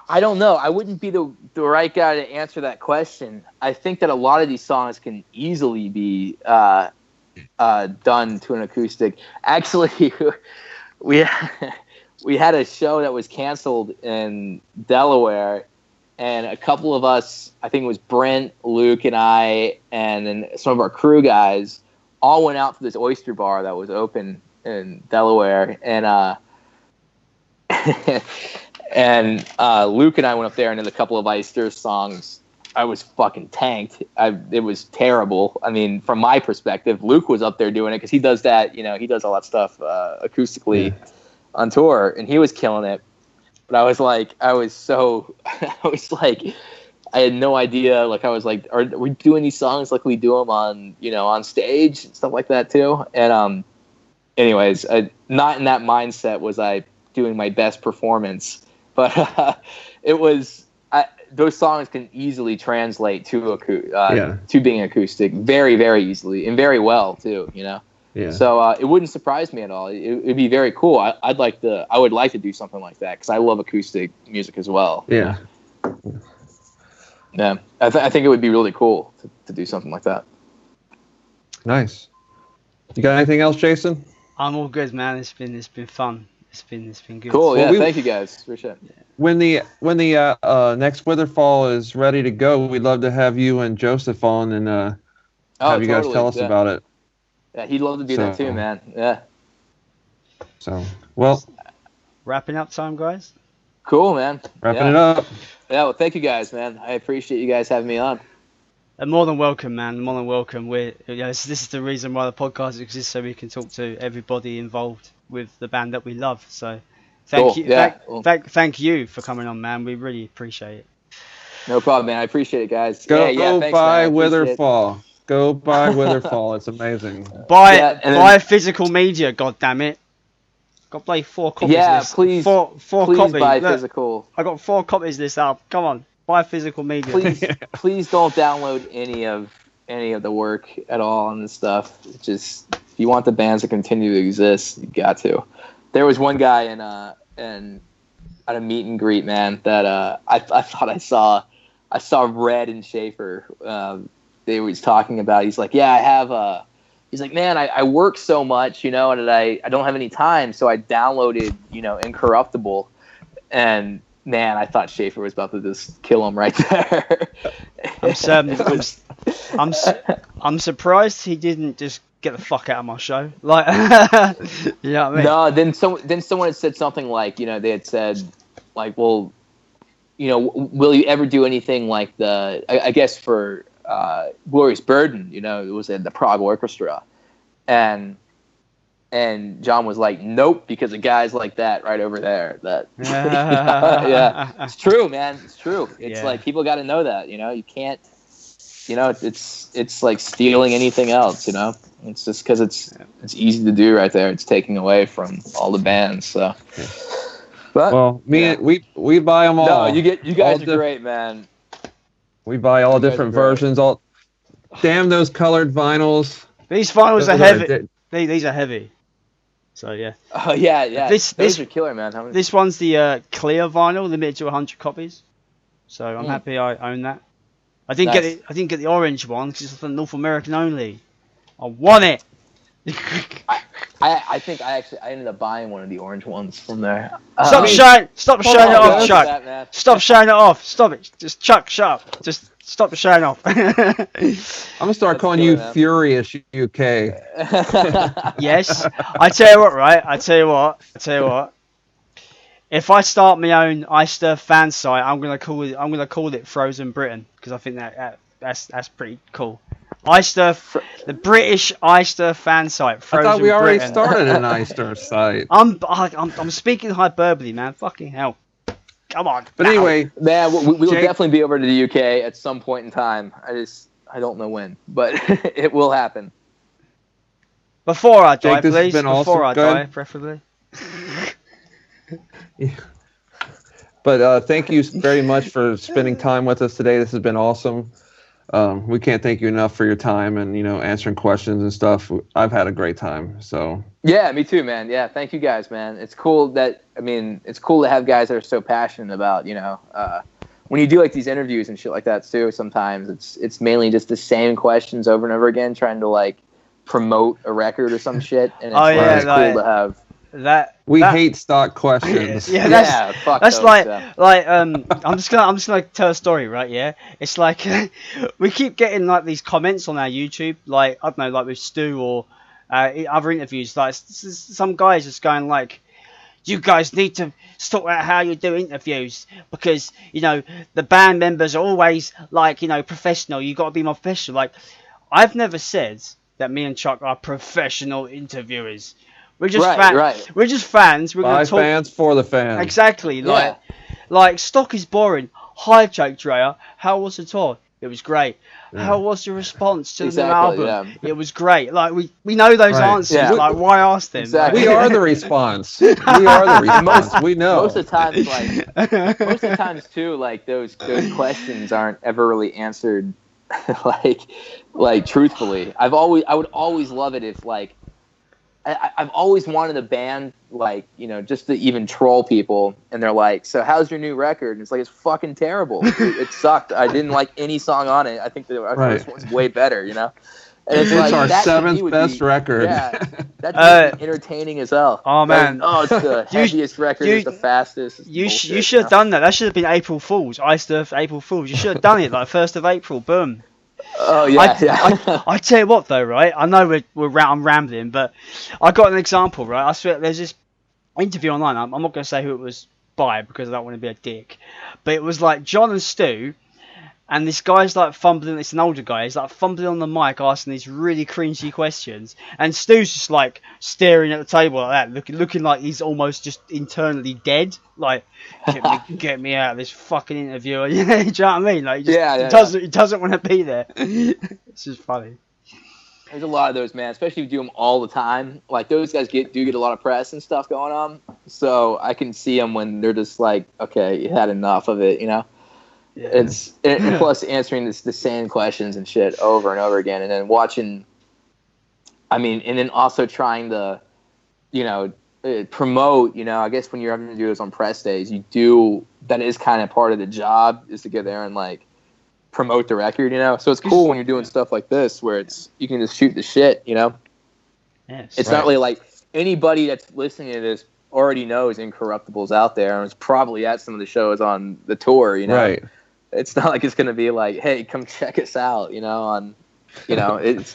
Speaker 2: I don't know. I wouldn't be the right guy to answer that question. I think that a lot of these songs can easily be done to an acoustic. Actually, we had a show that was canceled in Delaware, and a couple of us, I think it was Brent, Luke, and I, and then some of our crew guys, all went out to this oyster bar that was open in Delaware, and and Luke and I went up there and did a couple of Iced Earth songs. I was fucking tanked. It was terrible. From my perspective, Luke was up there doing it because he does that. He does all that stuff acoustically on tour, and he was killing it. But I was like, I had no idea. Like, I was like, are we doing these songs like we do them on, on stage and stuff like that too? And anyways, not in that mindset was I doing my best performance. But it was those songs can easily translate to to being acoustic very, very easily and very well too. Yeah. So it wouldn't surprise me at all. It'd be very cool. I would like to do something like that because I love acoustic music as well.
Speaker 4: Yeah.
Speaker 2: Yeah. I think it would be really cool to do something like that.
Speaker 4: Nice. You got anything else, Jason?
Speaker 3: I'm all good, man. It's been fun. It's been good.
Speaker 2: Cool. Yeah. Thank you guys. Appreciate it.
Speaker 4: when the next Witherfall is ready to go, we'd love to have you and Joseph on and have you guys tell us about it.
Speaker 2: Yeah, he'd love to do that too, man. Yeah.
Speaker 4: So, well,
Speaker 3: wrapping up time, guys.
Speaker 2: Cool, man.
Speaker 4: Wrapping it up.
Speaker 2: Yeah, well, thank you guys, man. I appreciate you guys having me on.
Speaker 3: More than welcome, man. More than welcome. This is the reason why the podcast exists, so we can talk to everybody involved with the band that we love. So, thank you.
Speaker 2: Yeah.
Speaker 3: Thank you for coming on, man. We really appreciate it.
Speaker 2: No problem, man. I appreciate it, guys.
Speaker 4: Go
Speaker 2: thanks,
Speaker 4: buy
Speaker 2: man.
Speaker 4: Witherfall. Go buy Witherfall. It's amazing.
Speaker 3: Buy physical media. God damn it. Got play 4 copies.
Speaker 2: Yeah, please.
Speaker 3: Four
Speaker 2: please
Speaker 3: copies.
Speaker 2: buy
Speaker 3: Look,
Speaker 2: physical.
Speaker 3: I got 4 copies this album. Come on, buy physical media.
Speaker 2: Please don't download any of the work at all on this stuff. It's just, if you want the bands to continue to exist, you got to. There was one guy in at a meet and greet, man, that I thought I saw Red and Schaefer. They was talking about. He's like, yeah, I have he's like, man, I work so much, and I don't have any time, so I downloaded, Incorruptible, and man, I thought Schaefer was about to just kill him right there.
Speaker 3: I'm surprised he didn't just get the fuck out of my show. Like, you know what I mean?
Speaker 2: No, then someone had said something like, they had said, like, well, will you ever do anything like I guess for Glorious Burden, it was at the Prague Orchestra, and John was like, nope, because of guys like that right over there. That yeah, it's true, man. It's true. It's like, people got to know that. You can't. It's like stealing anything else. It's just because it's easy to do right there. It's taking away from all the bands. So, but we buy them all. No, you guys are great, man.
Speaker 4: We buy all different versions. Damn those colored vinyls.
Speaker 3: These vinyls are heavy. These are heavy. So yeah.
Speaker 2: Oh yeah. Those are killer, man.
Speaker 3: This one's the clear vinyl, limited to 100 copies. So I'm happy I own that. I didn't get the orange one because it's for North American only. I want it.
Speaker 2: I think I ended up buying one of the orange ones from there.
Speaker 3: Stop showing it off, Chuck. Stop showing it off. Stop it. Just Chuck, shut up. Just stop showing off.
Speaker 4: I'm gonna start calling you Furious UK.
Speaker 3: Yes. I tell you what. If I start my own Eyster fan site, I'm gonna call it Frozen Britain, because I think that's pretty cool. Eyster, the British Eyster fan site. Frozen
Speaker 4: I thought we already
Speaker 3: Britain.
Speaker 4: started an Eyster site.
Speaker 3: I'm speaking hyperbole, man. Fucking hell. Come on.
Speaker 4: But anyway,
Speaker 2: man, we'll definitely be over to the UK at some point in time. I don't know when, but it will happen.
Speaker 3: Before I die,
Speaker 4: Jake,
Speaker 3: please. Before I die,
Speaker 4: ahead.
Speaker 3: preferably.
Speaker 4: Yeah. But thank you very much for spending time with us today. This has been awesome. We can't thank you enough for your time and answering questions and stuff. I've had a great time. So
Speaker 2: yeah, me too, man. Yeah, thank you guys, man. It's cool to have guys that are so passionate about when you do like these interviews and shit like that too. Sometimes it's mainly just the same questions over and over again, trying to like promote a record or some shit. And it's cool to have.
Speaker 4: We hate stock questions.
Speaker 2: Fuck
Speaker 3: that's
Speaker 2: those,
Speaker 3: I'm just gonna tell a story, right? Yeah, it's like we keep getting like these comments on our YouTube, like I don't know, like with Stu or other interviews, like some guys just going like, you guys need to talk about how you do interviews because the band members are always like professional. You got to be more professional. Like, I've never said that me and Chuck are professional interviewers. We're just fans. Right. We're just fans. We're
Speaker 4: By fans for the fans.
Speaker 3: Exactly. Like stock is boring. Hi, Jake Dreyer. How was the tour? It was great. Yeah. How was the response to the new album? Yeah. It was great. Like we know those answers. Yeah. Like, why ask them?
Speaker 2: Exactly.
Speaker 4: We are the response. We are the response. We know.
Speaker 2: Most of the times too, like those questions aren't ever really answered like truthfully. I would always love it if like. I've always wanted a band just to even troll people, and they're like, "So how's your new record?" And it's like, it's fucking terrible. It sucked. I didn't like any song on it. I think the first one's way better, And it's
Speaker 4: It's our
Speaker 2: that to me
Speaker 4: seventh
Speaker 2: would
Speaker 4: best
Speaker 2: be,
Speaker 4: record.
Speaker 2: Yeah, that'd be entertaining as hell.
Speaker 3: Oh, man.
Speaker 2: It's the heaviest record, it's the fastest. It's
Speaker 3: You
Speaker 2: bullshit,
Speaker 3: should have done that. That should have been April Fool's. Iced Earth April Fool's. You should have done it like 1st of April. Boom.
Speaker 2: Oh yeah,
Speaker 3: I tell you what though, right? I know I'm rambling, but I got an example, right? I swear there's this interview online. I'm not going to say who it was by because I don't want to be a dick, but it was like John and Stu. And this guy's like fumbling, it's an older guy, he's like fumbling on the mic asking these really cringy questions. And Stu's just like staring at the table like that, looking like he's almost just internally dead. Like, get me out of this fucking interview. You know what I mean? Like, he doesn't want to be there. It's just funny.
Speaker 2: There's a lot of those, man, especially if you do them all the time. Like, those guys do get a lot of press and stuff going on. So I can see them when they're just like, okay, you had enough of it, you know? Yeah. And plus answering the same questions and shit over and over again, and then watching. I mean, and then also trying to, promote. I guess when you're having to do this on press days, that is kind of part of the job, is to get there and like promote the record. So it's cool when you're doing stuff like this where you can just shoot the shit. Yes, it's not really like anybody that's listening to this already knows Incorruptible's out there and is probably at some of the shows on the tour. Right. It's not like it's going to be like, hey, come check us out, it's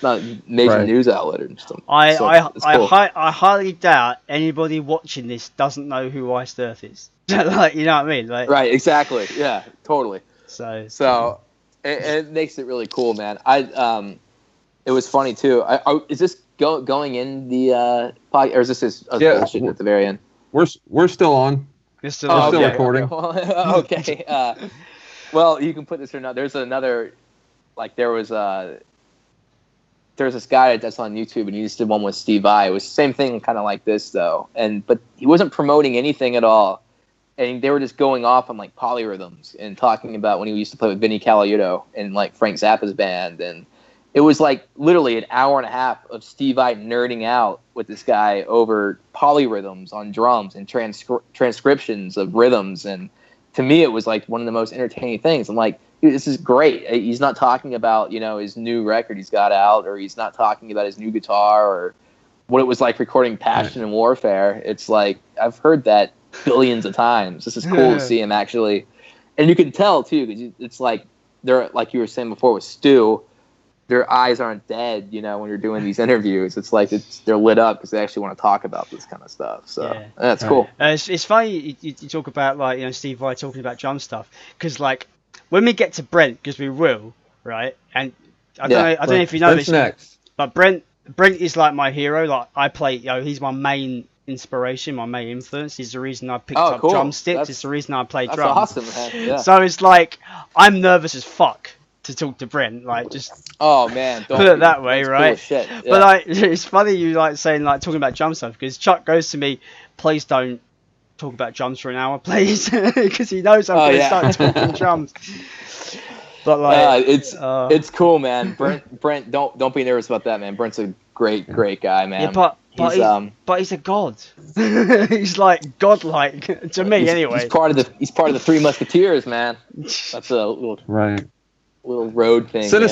Speaker 2: not a major news outlet or something.
Speaker 3: I highly doubt anybody watching this doesn't know who Iced Earth is. Like, you know what I mean? Like,
Speaker 2: right, exactly. Yeah, totally.
Speaker 3: So
Speaker 2: it makes it really cool, man. It was funny too. Is this going in the podcast, or is this bullshit at the very end?
Speaker 4: We're still on.
Speaker 3: We're still
Speaker 4: recording.
Speaker 2: Okay. Well, you can put this or not. There's another, like there's this guy that's on YouTube, and he just did one with Steve Vai. It was the same thing, kind of like this though, but he wasn't promoting anything at all, and they were just going off on like polyrhythms and talking about when he used to play with Vinny Colaiuto and like Frank Zappa's band, and it was like literally an hour and a half of Steve Vai nerding out with this guy over polyrhythms on drums and transcriptions of rhythms. And to me, it was like one of the most entertaining things. I'm like, dude, this is great. He's not talking about, his new record he's got out, or he's not talking about his new guitar or what it was like recording Passion and Warfare. It's like, I've heard that billions of times. This is cool to see him actually. And you can tell too, because it's like, they're, like you were saying before with Stu, their eyes aren't dead, when you're doing these interviews. It's like they're lit up because they actually want to talk about this kind of stuff. So that's cool.
Speaker 3: It's funny you talk about like Steve Vai talking about drum stuff, because like when we get to Brent, because we will, right? And I don't know if you know this,
Speaker 4: next.
Speaker 3: But Brent is like my hero. Like I play, he's my main inspiration, my main influence. He's the reason I picked up drumsticks. It's the reason I play drums.
Speaker 2: That's awesome, man. Yeah.
Speaker 3: So it's like I'm nervous as fuck to talk to Brent, like just
Speaker 2: man, don't
Speaker 3: put it that way, right?
Speaker 2: Shit. Yeah.
Speaker 3: But like, it's funny you like saying like talking about drum stuff, because Chuck goes to me, please don't talk about drums for an hour, please, because he knows I'm going to start talking drums. But like,
Speaker 2: it's cool, man. Brent, don't be nervous about that, man. Brent's a great guy, man.
Speaker 3: Yeah, but he's a god. He's like godlike to me, anyway.
Speaker 2: He's part of the Three Musketeers, man. That's a little little road thing.
Speaker 4: Send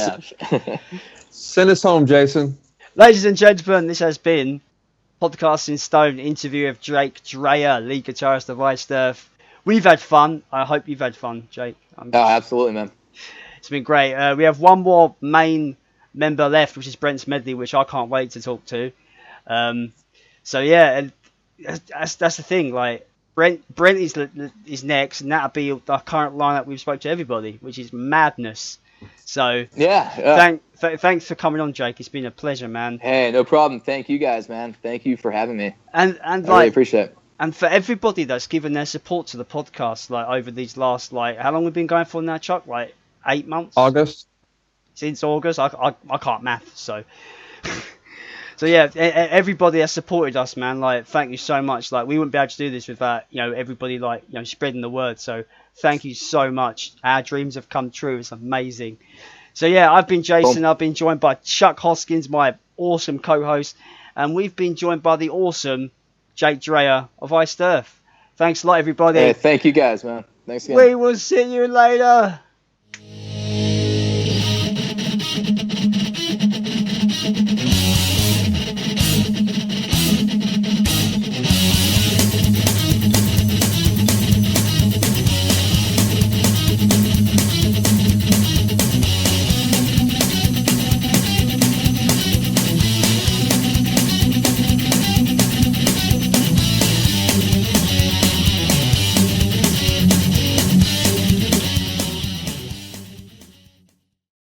Speaker 4: us home, Jason.
Speaker 3: Ladies and gentlemen, this has been Podcast in Stone interview of Jake Dreyer, lead guitarist of Iced Earth. We've had fun. I hope you've had fun, Jake.
Speaker 2: Absolutely, man.
Speaker 3: It's been great. We have one more main member left, which is Brent Smedley, which I can't wait to talk to. So yeah, and that's the thing. Like Brent is next, and that'll be the current lineup we've spoke to everybody, which is madness. So thanks for coming on, Jake. It's been a pleasure, man.
Speaker 2: Hey, no problem. Thank you guys, man. Thank you for having me.
Speaker 3: And
Speaker 2: I really appreciate it.
Speaker 3: And for everybody that's given their support to the podcast, like over these last, like, how long we've been going for now, Chuck? Like 8 months?
Speaker 4: August.
Speaker 3: Since August? I can't math, so. So yeah, everybody has supported us, man. Like, thank you so much. Like, we wouldn't be able to do this without, everybody, like, spreading the word. So thank you so much. Our dreams have come true. It's amazing. So yeah, I've been Jason. I've been joined by Chuck Hoskins, my awesome co-host, and we've been joined by the awesome Jake Dreyer of Iced Earth. Thanks a lot, everybody.
Speaker 2: Hey, thank you guys, man. Thanks again.
Speaker 3: We will see you later.